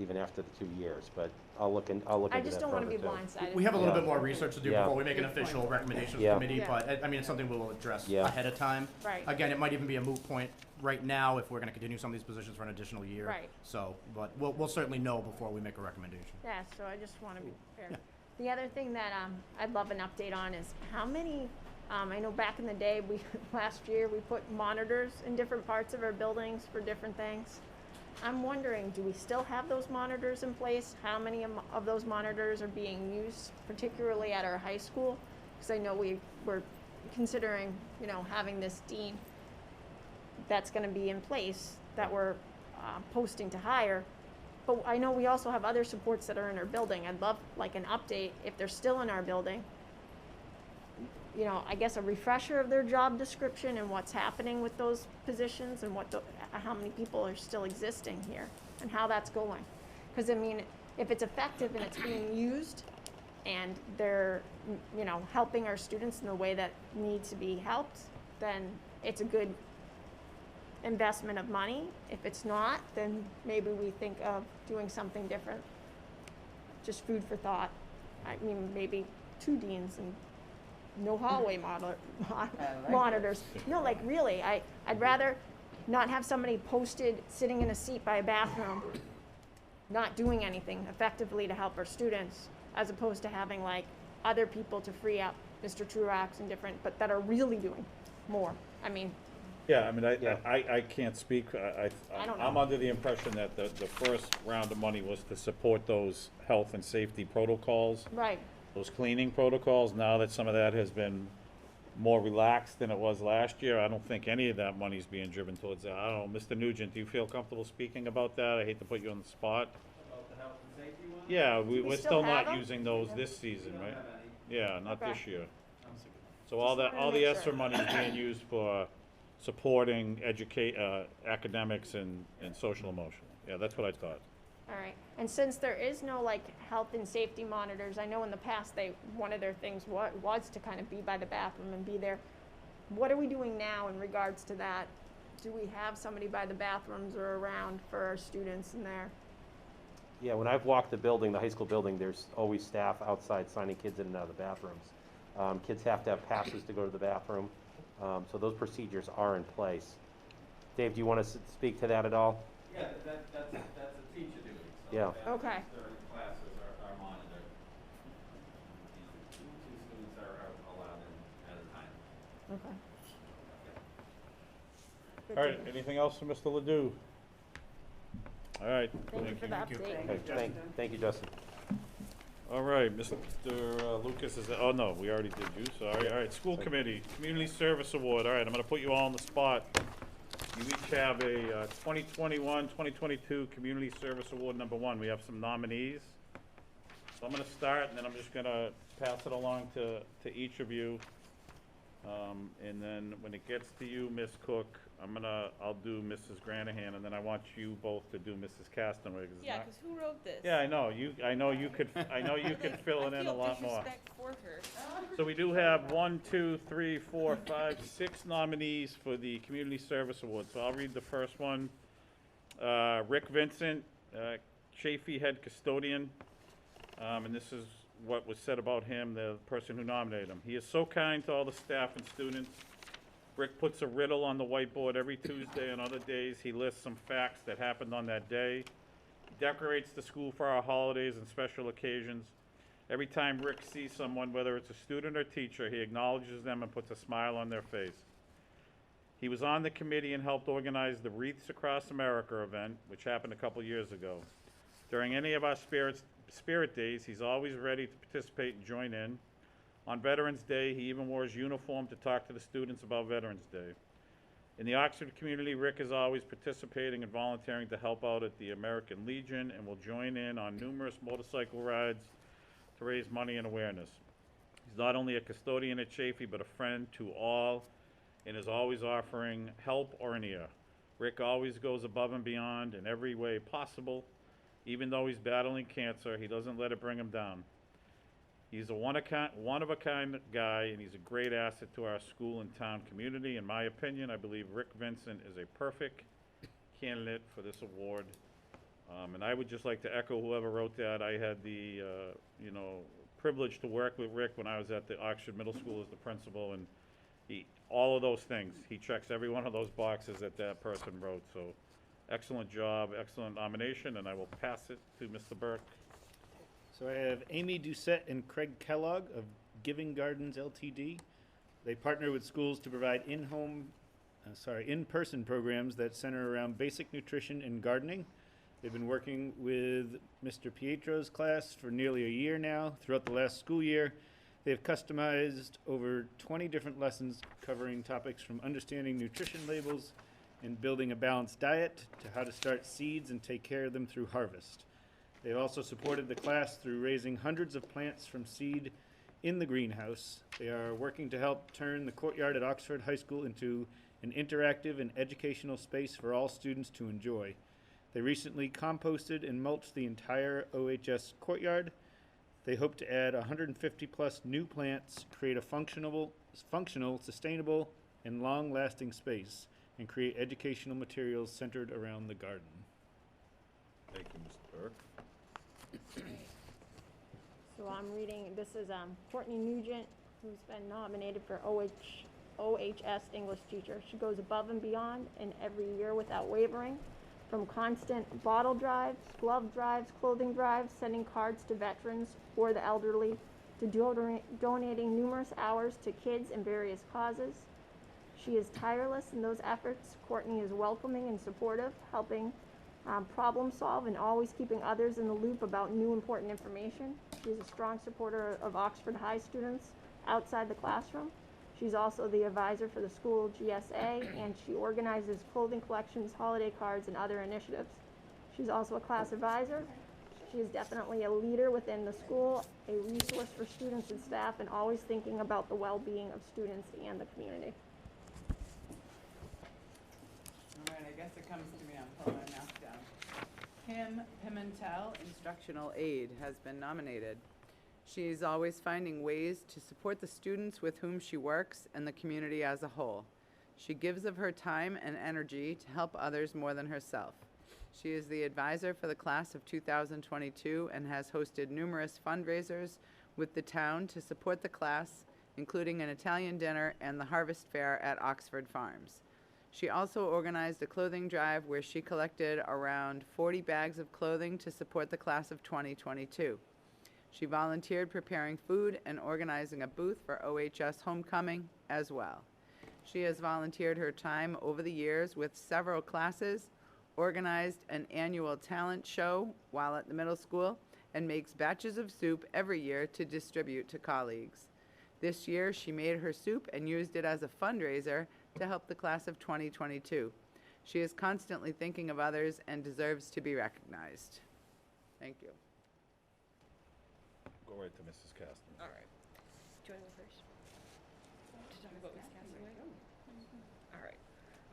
even after the 2 years, but I'll look into that further too. I just don't wanna be blindsided. We have a little Yeah. bit more research to do Yeah. before we make an official recommendation to the Yeah. committee, Yeah. but I mean, it's something we'll address Yeah. ahead of time. Right. Again, it might even be a moot point right now if we're gonna continue some of these positions for an additional year. Right. So, but we'll certainly know before we make a recommendation. Yeah, so I just wanna be prepared. Yeah. The other thing that, I'd love an update on is how many, I know back in the day, last year, we put monitors in different parts of our buildings for different things. I'm wondering, do we still have those monitors in place? How many of those monitors are being used, particularly at our high school? Because I know we're considering, having this dean that's gonna be in place that we're posting to hire. But I know we also have other supports that are in our building. I'd love like an update if they're still in our building. I guess a refresher of their job description and what's happening with those positions and how many people are still existing here and how that's going. Because I mean, if it's effective and it's being used and they're, helping our students in the way that needs to be helped, then it's a good investment of money. If it's not, then maybe we think of doing something different. Just food for thought. I mean, maybe 2 deans and no hallway monitors. No, like really, I'd rather not have somebody posted sitting in a seat by a bathroom, not doing anything effectively to help our students, as opposed to having like other people to free up Mr. Truax and different, but that are really doing more. I mean, Yeah, I mean, I can't speak, I don't I'm know. under the impression that the first round of money was to support those health and safety protocols, right, those cleaning protocols. Now that some of that has been more relaxed than it was last year, I don't think any of that money's being driven towards that. I don't know, Mr. Nugent, do you feel comfortable speaking about that? I hate to put you on the spot. About the health and safety one? Yeah, we we're still still have not them? using those this season, We don't right? have any. Yeah, not Okay. this year. So all Just wanted to the make ESSER sure. money is being used for supporting academics and social emotional. Yeah, that's what I thought. all right. And since there is no like health and safety monitors, I know in the past one of their things was to kind of be by the bathroom and be there. What are we doing now in regards to that? Do we have somebody by the bathrooms or around for our students in there? Yeah, when I've walked the building, the high school building, there's always staff outside signing kids in and out of the bathrooms. Kids have to have passes to go to the bathroom, so those procedures are in place. Dave, do you want to speak to that at all? Yeah, that's a teacher duty. So Yeah. that Okay. During classes are monitored. Two students are allowed in at a time. Okay. All right, anything else for Mr. Ledoux? All right. Thank you for the update. Okay, thank you, Justin. All right, Mr. Lucas is, oh no, we already did you, sorry. All right, school committee, community service award. All right, I'm gonna put you all on the spot. You each have a 2021, 2022 Community Service Award number 1. We have some nominees. So I'm gonna start, and then I'm just gonna pass it along to each of you. And then when it gets to you, Ms. Cook, I'll do Mrs. Granahan, and then I want you both to do Mrs. Castaway. 'Cause it's Yeah, not- because who wrote this? Yeah, I know, I know you could fill it in a lot more. I feel disrespect for her. So we do have 1, 2, 3, 4, 5, 6 nominees for the Community Service Award. So I'll read the first one. Rick Vincent, Chafee Head Custodian. And this is what was said about him, the person who nominated him. He is so kind to all the staff and students. Rick puts a riddle on the whiteboard every Tuesday, and other days he lists some facts that happened on that day. He decorates the school for our holidays and special occasions. Every time Rick sees someone, whether it's a student or teacher, he acknowledges them and puts a smile on their face. He was on the committee and helped organize the Wreaths Across America event, which happened a couple years ago. During any of our Spirit Days, he's always ready to participate and join in. On Veterans Day, he even wore his uniform to talk to the students about Veterans Day. In the Oxford community, Rick is always participating and volunteering to help out at the American Legion and will join in on numerous motorcycle rides to raise money and awareness. He's not only a custodian at Chafee, but a friend to all and is always offering help or an ear. Rick always goes above and beyond in every way possible. Even though he's battling cancer, he doesn't let it bring him down. He's a one-of-a-kind guy, and he's a great asset to our school and town community. In my opinion, I believe Rick Vincent is a perfect candidate for this award. And I would just like to echo whoever wrote that. I had the, privilege to work with Rick when I was at the Oxford Middle School as the principal, and all of those things, he checks every one of those boxes that person wrote. So excellent job, excellent nomination, and I will pass it to Mr. Burke. So I have Amy Doucette and Craig Kellogg of Giving Gardens LTD. They partner with schools to provide in-person programs that center around basic nutrition and gardening. They've been working with Mr. Pietro's class for nearly a year now. Throughout the last school year, they've customized over 20 different lessons covering topics from understanding nutrition labels and building a balanced diet to how to start seeds and take care of them through harvest. They've also supported the class through raising hundreds of plants from seed in the greenhouse. They are working to help turn the courtyard at Oxford High School into an interactive and educational space for all students to enjoy. They recently composted and mulched the entire OHS courtyard. They hope to add 150 plus new plants, create a functional, sustainable, and long-lasting space, and create educational materials centered around the garden. Thank you, Mr. Burke. So I'm reading, this is Courtney Nugent, who's been nominated for OHS English teacher. She goes above and beyond in every year without wavering, from constant bottle drives, glove drives, clothing drives, sending cards to veterans or the elderly, to donating numerous hours to kids and various causes. She is tireless in those efforts. Courtney is welcoming and supportive, helping problem solve and always keeping others in the loop about new important information. She's a strong supporter of Oxford High students outside the classroom. She's also the advisor for the school GSA, and she organizes clothing collections, holiday cards, and other initiatives. She's also a class advisor. She is definitely a leader within the school, a resource for students and staff, and always thinking about the well-being of students and the community. All right, I guess it comes to me. I'm pulling my mask down. Kim Pimentel, instructional aide, has been nominated. She is always finding ways to support the students with whom she works and the community as a whole. She gives of her time and energy to help others more than herself. She is the advisor for the class of 2022 and has hosted numerous fundraisers with the town to support the class, including an Italian dinner and the harvest fair at Oxford Farms. She also organized a clothing drive where she collected around 40 bags of clothing to support the class of 2022. She volunteered preparing food and organizing a booth for OHS Homecoming as well. She has volunteered her time over the years with several classes, organized an annual talent show while at the middle school, and makes batches of soup every year to distribute to colleagues. This year, she made her soup and used it as a fundraiser to help the class of 2022. She is constantly thinking of others and deserves to be recognized. Thank you. go right to Mrs. Caston. All right. Do you want to go first? To talk about Miss Castingway? All right.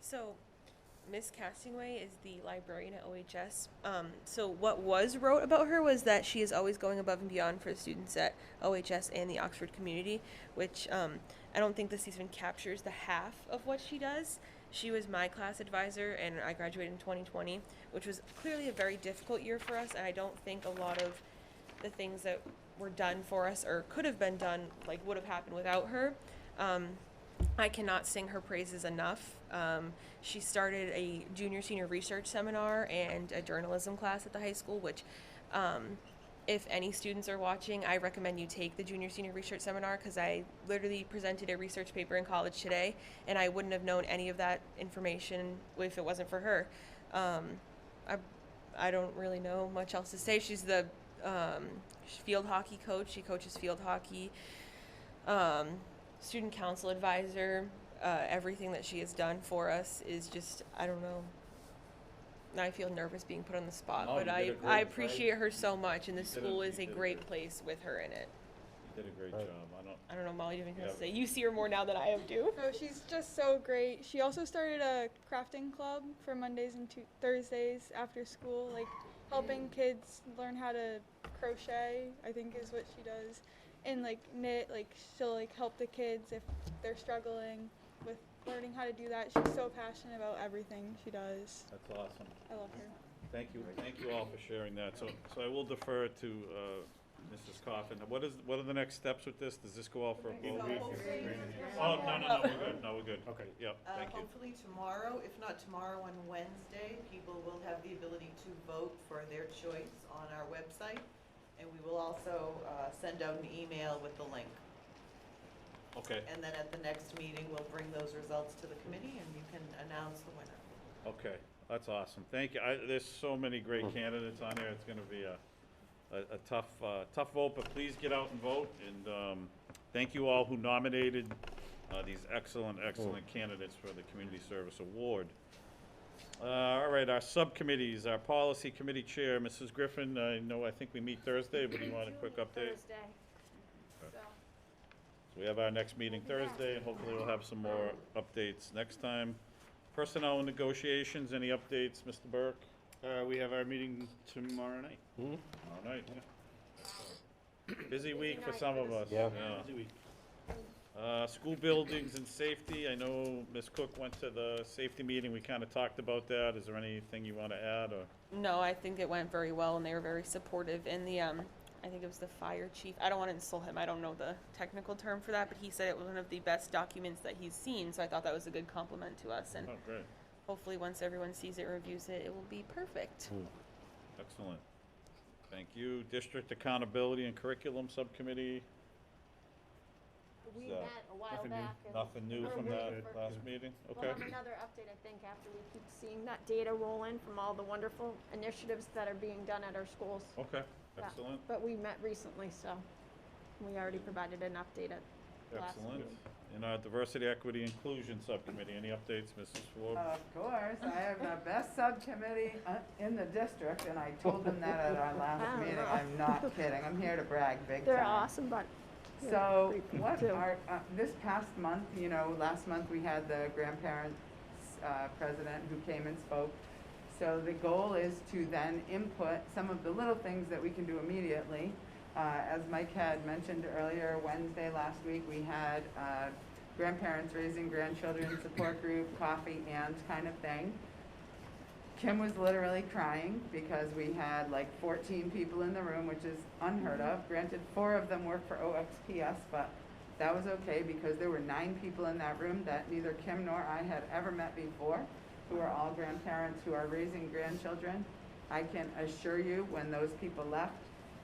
So, Miss Castingway is the librarian at OHS. So what was wrote about her was that she is always going above and beyond for the students at OHS and the Oxford community, which I don't think this even captures the half of what she does. She was my class advisor, and I graduated in 2020, which was clearly a very difficult year for us, and I don't think a lot of the things that were done for us or could have been done would have happened without her. I cannot sing her praises enough. She started a junior senior research seminar and a journalism class at the high school, which if any students are watching, I recommend you take the junior senior research seminar, because I literally presented a research paper in college today, and I wouldn't have known any of that information if it wasn't for her. I don't really know much else to say. She's the field hockey coach. She coaches field hockey. Student council advisor. Everything that she has done for us is just, I don't know. I feel nervous being put on the spot, No, but you did a I great appreciate her so much, and the You did a- school you is a did a great great- place with her in it. You did a great job. I don't know, Molly, do you have anything Yeah. to say? You see her more now than I have, do. No, she's just so great. She also started a crafting club for Mondays and Thursdays after school, helping kids learn how to crochet, I think is what she does. And knit, she'll help the kids if they're struggling with learning how to do that. She's so passionate about everything she does. That's awesome. I love her. Thank you all for sharing that. So I will defer to Mrs. Coffin. What are the next steps with this? Does this go out for a vote? Oh, no, we're good. No, we're good. Okay, yep, thank you. Hopefully tomorrow, if not tomorrow, on Wednesday, people will have the ability to vote for their choice on our website. And we will also send out an email with the link. Okay, And then at the next meeting, we'll bring those results to the committee and you can announce the winner. okay, that's awesome. Thank you. There's so many great candidates on there. It's gonna be a tough vote, but please get out and vote. And thank you all who nominated these excellent candidates for the Community Service Award. All right, our subcommittees, our policy committee chair, Mrs. Griffin, I think we meet Thursday, but do you want a quick update? Thursday. Okay. So we have our next meeting Thursday, and hopefully we'll have some more updates next time. Personnel and negotiations, any updates, Mr. Burke? We have our meeting tomorrow night. All right, busy week for some of us. Yeah. Busy week. School buildings and safety, I know Ms. Cook went to the safety meeting, we kind of talked about that. Is there anything you want to add, or? No, I think it went very well, and they were very supportive. And I think it was the fire chief. I don't want to insult him. I don't know the technical term for that, but he said it was one of the best documents that he's seen. So I thought that was a good compliment to us. And Oh, great, hopefully, once everyone sees it, reviews it, it will be perfect. excellent. Thank you. District Accountability and Curriculum Subcommittee, We So, met a while nothing new. back. and nothing new we're from waiting that for- last meeting? We'll Okay, have another update, I think, after we keep seeing that data roll in from all the wonderful initiatives that are being done at our schools. okay, Yeah. excellent, But we met recently, so we already provided an update at last excellent. meeting. And our Diversity, Equity, Inclusion Subcommittee, any updates, Mrs. Forbes? Of course, I have the best subcommittee in the district, and I told them that at our I last don't meeting. know. I'm not kidding. I'm here to brag big time. They're awesome, but. So great people, what too. are, this past month, last month we had the grandparents president who came and spoke. So the goal is to then input some of the little things that we can do immediately. As Mike had mentioned earlier, Wednesday last week, we had grandparents raising grandchildren support group, coffee and kind of thing. Kim was literally crying because we had 14 people in the room, which is unheard of. Granted, 4 of them work for OXPS, but that was okay because there were 9 people in that room that neither Kim nor I had ever met before, who are all grandparents who are raising grandchildren. I can assure you, when those people left,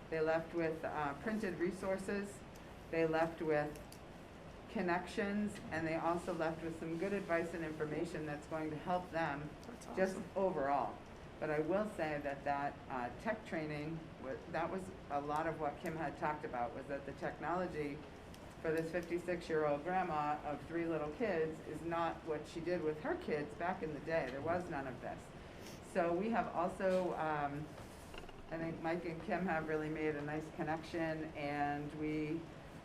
they left with printed resources, they left with connections, and they also left with some good advice and information that's going to help them just overall. But I will say that tech training, that was a lot of what Kim had talked about, was that the technology for this 56-year-old grandma of 3 little kids is not what she did with her kids back in the day. There was none of this. So we have also I think Mike and Kim have really made a nice connection, and we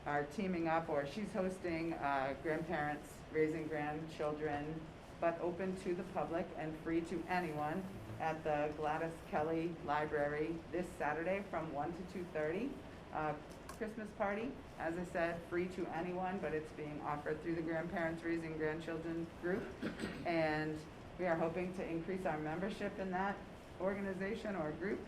are teaming up, or she's hosting grandparents raising grandchildren, but open to the public and free to anyone at the Gladys Kelly Library this Saturday from 1 to 2:30. Christmas party, as I said, free to anyone, but it's being offered through the Grandparents Raising Grandchildren group. And we are hoping to increase our membership in that organization or group.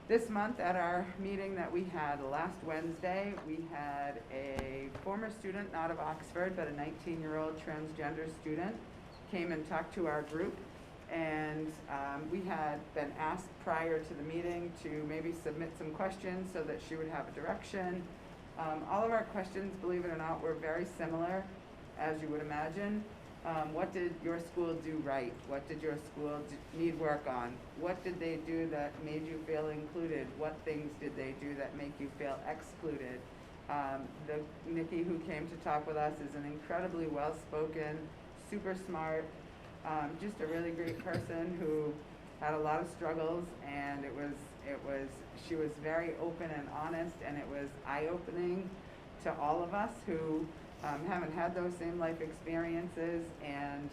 This month at our meeting that we had last Wednesday, we had a former student, not of Oxford, but a 19-year-old transgender student, came and talked to our group. And we had been asked prior to the meeting to maybe submit some questions so that she would have a direction. All of our questions, believe it or not, were very similar, as you would imagine. What did your school do right? What did your school need work on? What did they do that made you feel included? What things did they do that make you feel excluded? Nikki, who came to talk with us, is an incredibly well-spoken, super smart, just a really great person who had a lot of struggles, and she was very open and honest, and it was eye-opening to all of us who haven't had those same life experiences. And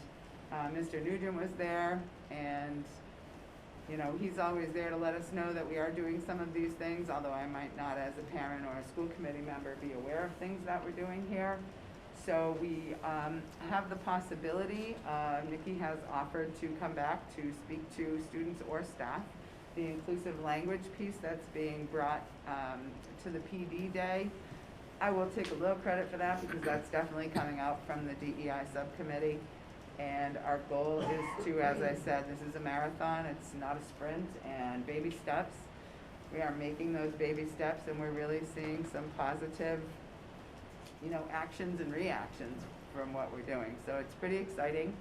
Mr. Nugent was there, and you know, he's always there to let us know that we are doing some of these things, although I might not, as a parent or a school committee member, be aware of things that we're doing here. So we have the possibility, Nikki has offered to come back to speak to students or staff. The inclusive language piece that's being brought to the PD day, I will take a little credit for that because that's definitely coming out from the DEI subcommittee. And our goal is to, as I said, this is a marathon, it's not a sprint, and baby steps. We are making those baby steps, and we're really seeing some positive, you know, actions and reactions from what we're doing. So it's pretty exciting.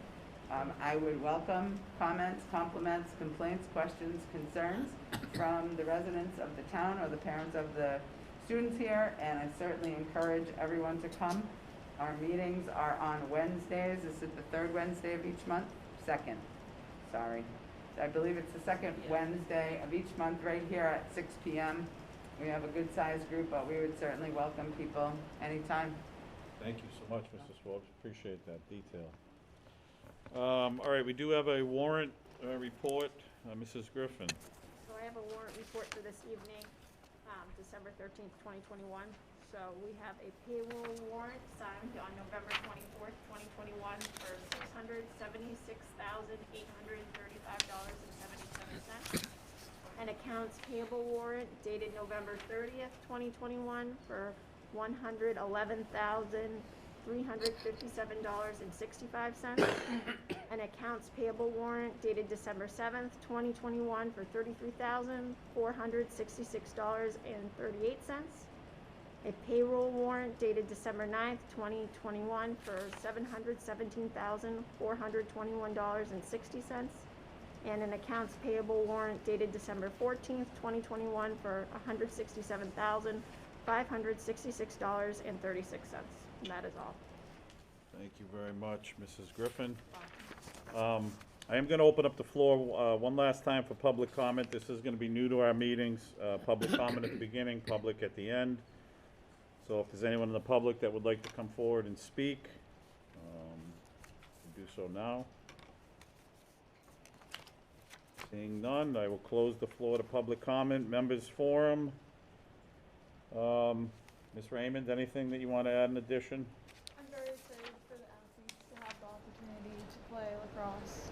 I would welcome comments, compliments, complaints, questions, concerns from the residents of the town or the parents of the students here, and I certainly encourage everyone to come. Our meetings are on Wednesdays. Is it the third Wednesday of each month? Second, sorry. I believe it's the second Wednesday of each month right here at 6 p.m. We have a good sized group, but we would certainly welcome people anytime. Thank you so much, Mrs. Swopes. Appreciate that detail. All right, we do have a warrant report. Mrs. Griffin. So I have a warrant report for this evening, December 13th, 2021. So we have a payroll warrant signed on November 24th, 2021 for $676,835.77. An accounts payable warrant dated November 30th, 2021 for $111,357.65. An accounts payable warrant dated December 7th, 2021 for $33,466.38. A payroll warrant dated December 9th, 2021 for $717,421.60. And an accounts payable warrant dated December 14th, 2021 for $167,566.36. And that is all. Thank you very much, Mrs. Griffin. I am going to open up the floor one last time for public comment. This is going to be new to our meetings. Public comment at the beginning, public at the end. So if there's anyone in the public that would like to come forward and speak, do so now. Seeing none, I will close the floor to public comment. Members forum. Ms. Raymond, anything that you want to add in addition? I'm very excited for the athletes to have the opportunity to play lacrosse.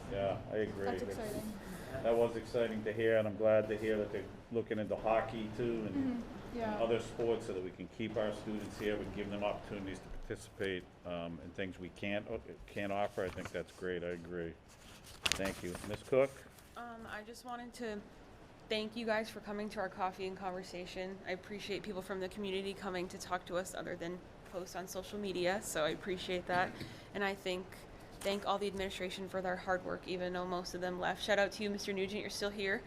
Yeah, I agree. That's exciting. That was exciting to hear, and I'm glad to hear that they're looking into hockey too and Yeah. other sports so that we can keep our students here and give them opportunities to participate in things we can't offer. I think that's great. I agree. Thank you. Ms. Cook? I just wanted to thank you guys for coming to our coffee and conversation. I appreciate people from the community coming to talk to us other than post on social media, so I appreciate that. And I thank all the administration for their hard work, even though most of them left. Shout out to you, Mr. Nugent, you're still here.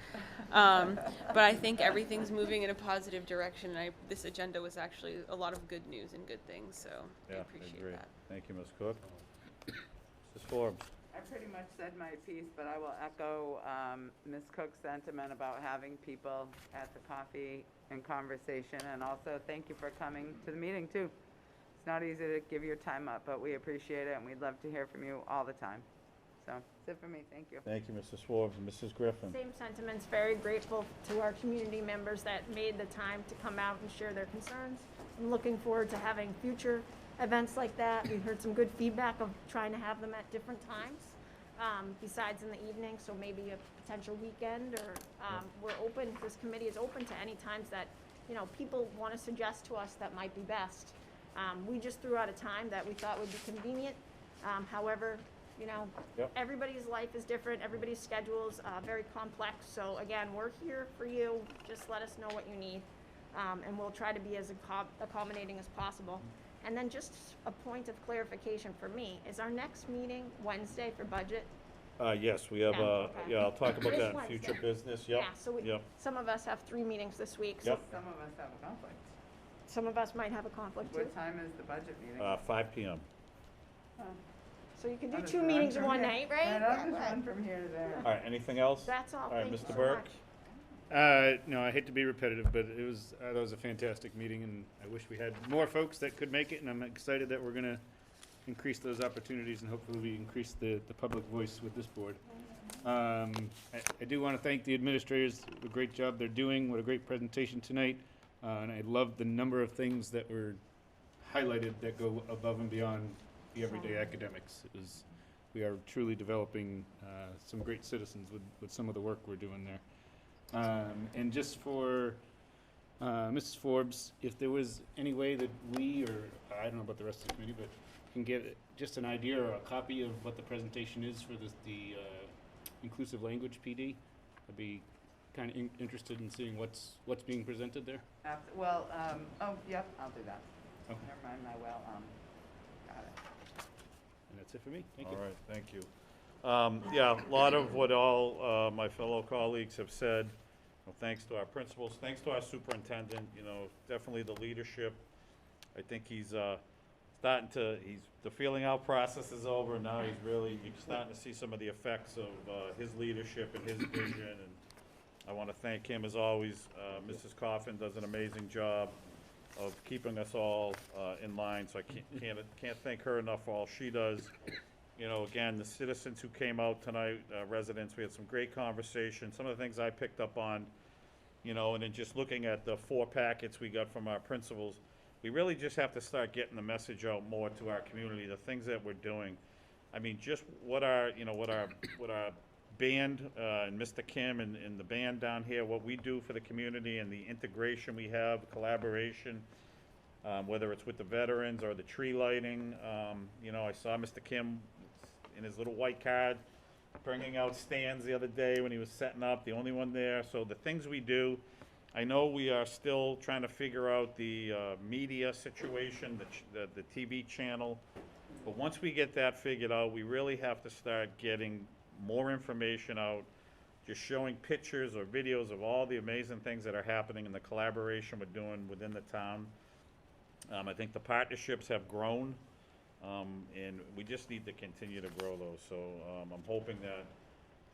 But I think everything's moving in a positive direction, and this agenda was actually a lot of good news and good things, so I appreciate that. Thank you, Ms. Cook. Mrs. Forbes? I pretty much said my piece, but I will echo Ms. Cook's sentiment about having people at the coffee and conversation, and also thank you for coming to the meeting too. It's not easy to give your time up, but we appreciate it, and we'd love to hear from you all the time. So, that's it for me, thank you. Thank you, Mrs. Forbes. Mrs. Griffin? Same sentiments, very grateful to our community members that made the time to come out and share their concerns. I'm looking forward to having future events like that. We've heard some good feedback of trying to have them at different times, besides in the evening, so maybe a potential weekend, or we're open, this committee is open to any times that, you know, people want to suggest to us that might be best. We just threw out a time that we thought would be convenient. However, you know, everybody's life is different, everybody's schedule's very complex, so again, we're here for you. Just let us know what you need, and we'll try to be as accommodating as possible. And then just a point of clarification for me, is our next meeting Wednesday for budget? Yes, we have, Yeah, okay. yeah, I'll talk about This that in Wednesday. future business, yep. Yeah, so Yep. some of us have 3 meetings this week, so Yep. Some of us have a conflict. some of us might have a conflict too. What time is the budget meeting? 5 PM. Oh. So you can do I'll just 2 run meetings in from one here. night, right? And I'll just run from here to there. All right, anything else? That's all, All right, thank you Mr. so Burke? much. No, I hate to be repetitive, but it was, that was a fantastic meeting, and I wish we had more folks that could make it, and I'm excited that we're gonna increase those opportunities, and hopefully we increase the public voice with this board. I do wanna thank the administrators, the great job they're doing, what a great presentation tonight, and I love the number of things that were highlighted that go above and beyond the everyday academics. We are truly developing some great citizens with some of the work we're doing there. And just for Mrs. Forbes, if there was any way that we, or I don't know about the rest of the committee, but can get just an idea or a copy of what the presentation is for the inclusive language PD, I'd be kind of interested in seeing what's being presented there. Well, oh, yep, I'll do that. Okay. Never mind, I will, got it. And that's it for me. Thank you. All right, thank you. Yeah, a lot of what all my fellow colleagues have said. Well, thanks to our principals, thanks to our superintendent, you know, definitely the leadership. I think he's the feeling out process is over, and now you're starting to see some of the effects of his leadership and his vision, and I want to thank him as always. Mrs. Coffin does an amazing job of keeping us all in line, so I can't thank her enough for all she does. You know, again, the citizens who came out tonight, residents, we had some great conversation. Some of the things I picked up on, you know, and then just looking at the 4 packets we got from our principals, we really just have to start getting the message out more to our community, the things that we're doing. I mean, just what our band, and Mr. Kim and the band down here, what we do for the community and the integration we have, collaboration, whether it's with the veterans or the tree lighting. You know, I saw Mr. Kim in his little white card bringing out stands the other day when he was setting up, the only one there. So the things we do, I know we are still trying to figure out the media situation, the TV channel. But once we get that figured out, we really have to start getting more information out, just showing pictures or videos of all the amazing things that are happening and the collaboration we're doing within the town. I think the partnerships have grown, and we just need to continue to grow those. So I'm hoping that,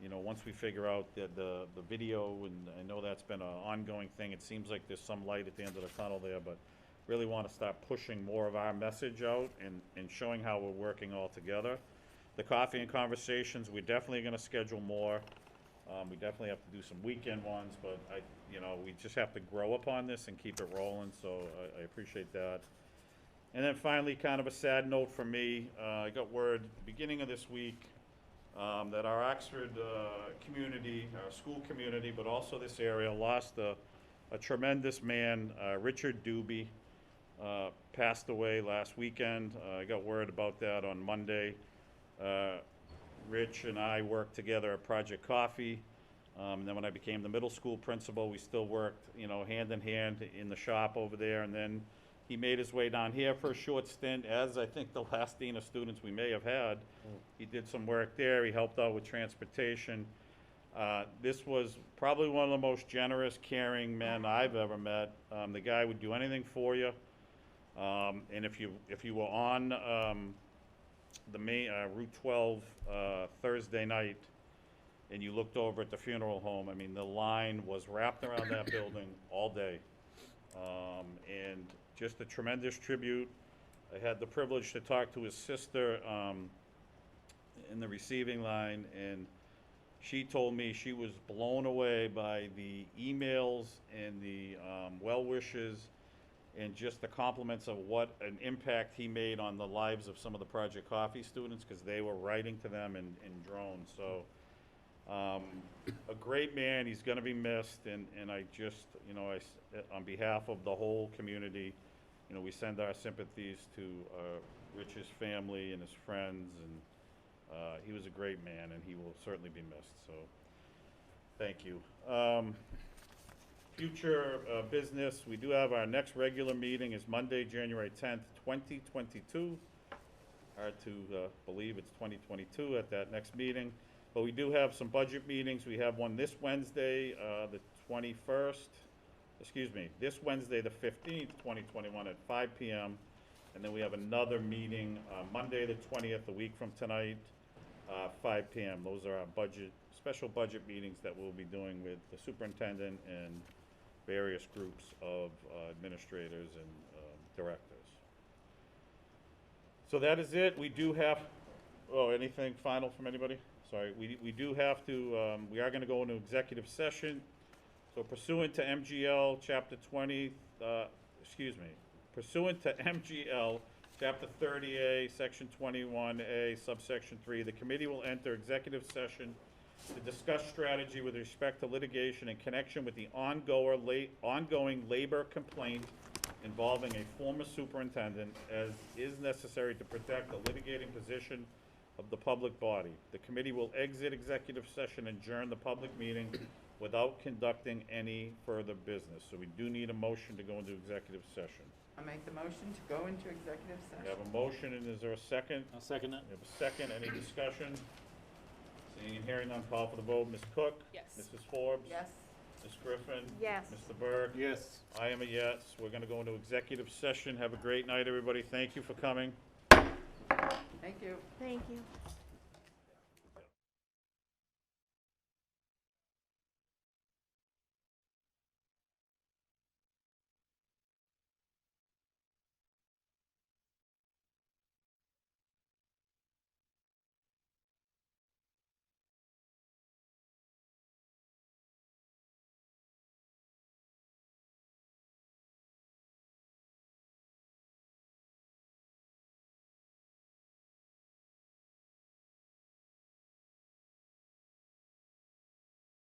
you know, once we figure out the video, and I know that's been an ongoing thing, it seems like there's some light at the end of the tunnel there, but really want to start pushing more of our message out and showing how we're working all together. The coffee and conversations, we're definitely going to schedule more. We definitely have to do some weekend ones, but we just have to grow upon this and keep it rolling, so I appreciate that. And then finally, kind of a sad note for me, I got word at the beginning of this week that our Oxford community, our school community, but also this area, lost a tremendous man. Richard Doobie passed away last weekend. I got word about that on Monday. Rich and I worked together at Project Coffee. And then when I became the middle school principal, we still worked, hand in hand in the shop over there. And then he made his way down here for a short stint, as I think the last dean of students we may have had. He did some work there. He helped out with transportation. This was probably one of the most generous, caring men I've ever met. The guy would do anything for you. And if you were on the main, Route 12, Thursday night, and you looked over at the funeral home, I mean, the line was wrapped around that building all day. And just a tremendous tribute. I had the privilege to talk to his sister in the receiving line, and she told me she was blown away by the emails and the well wishes and just the compliments of what an impact he made on the lives of some of the Project Coffee students, because they were writing to them in drones. So a great man. He's going to be missed, and I just, you know, on behalf of the whole community, you know, we send our sympathies to Rich's family and his friends, and he was a great man, and he will certainly be missed. So thank you. Future business, we do have our next regular meeting is Monday, January 10th, 2022. Hard to believe it's 2022 at that next meeting. But we do have some budget meetings. We have one this Wednesday, the 21st, this Wednesday, the 15th, 2021 at 5 p.m. And then we have another meeting Monday, the 20th, a week from tonight, 5 p.m. Those are our special budget meetings that we'll be doing with the superintendent and various groups of administrators and directors. So that is it. We do have, anything final from anybody? Sorry, we do have to, we are gonna go into executive session. So pursuant to MGL Chapter 20, pursuant to MGL Chapter 30A, Section 21A, Subsection 3, the committee will enter executive session to discuss strategy with respect to litigation in connection with the ongoing labor complaint involving a former superintendent, as is necessary to protect the litigating position of the public body. The committee will exit executive session and adjourn the public meeting without conducting any further business. So we do need a motion to go into executive session. I'll make the motion to go into executive We session. have a motion, and is there a second? I'll second that. We have a second. Any discussion? Seeing and hearing none, call for the vote. Ms. Cook? Yes. Mrs. Forbes? Yes. Ms. Griffin? Yes. Mr. Berg? Yes. I am a yes. We're gonna go into executive session. Have a great night, everybody. Thank you for coming. Thank you. Thank you.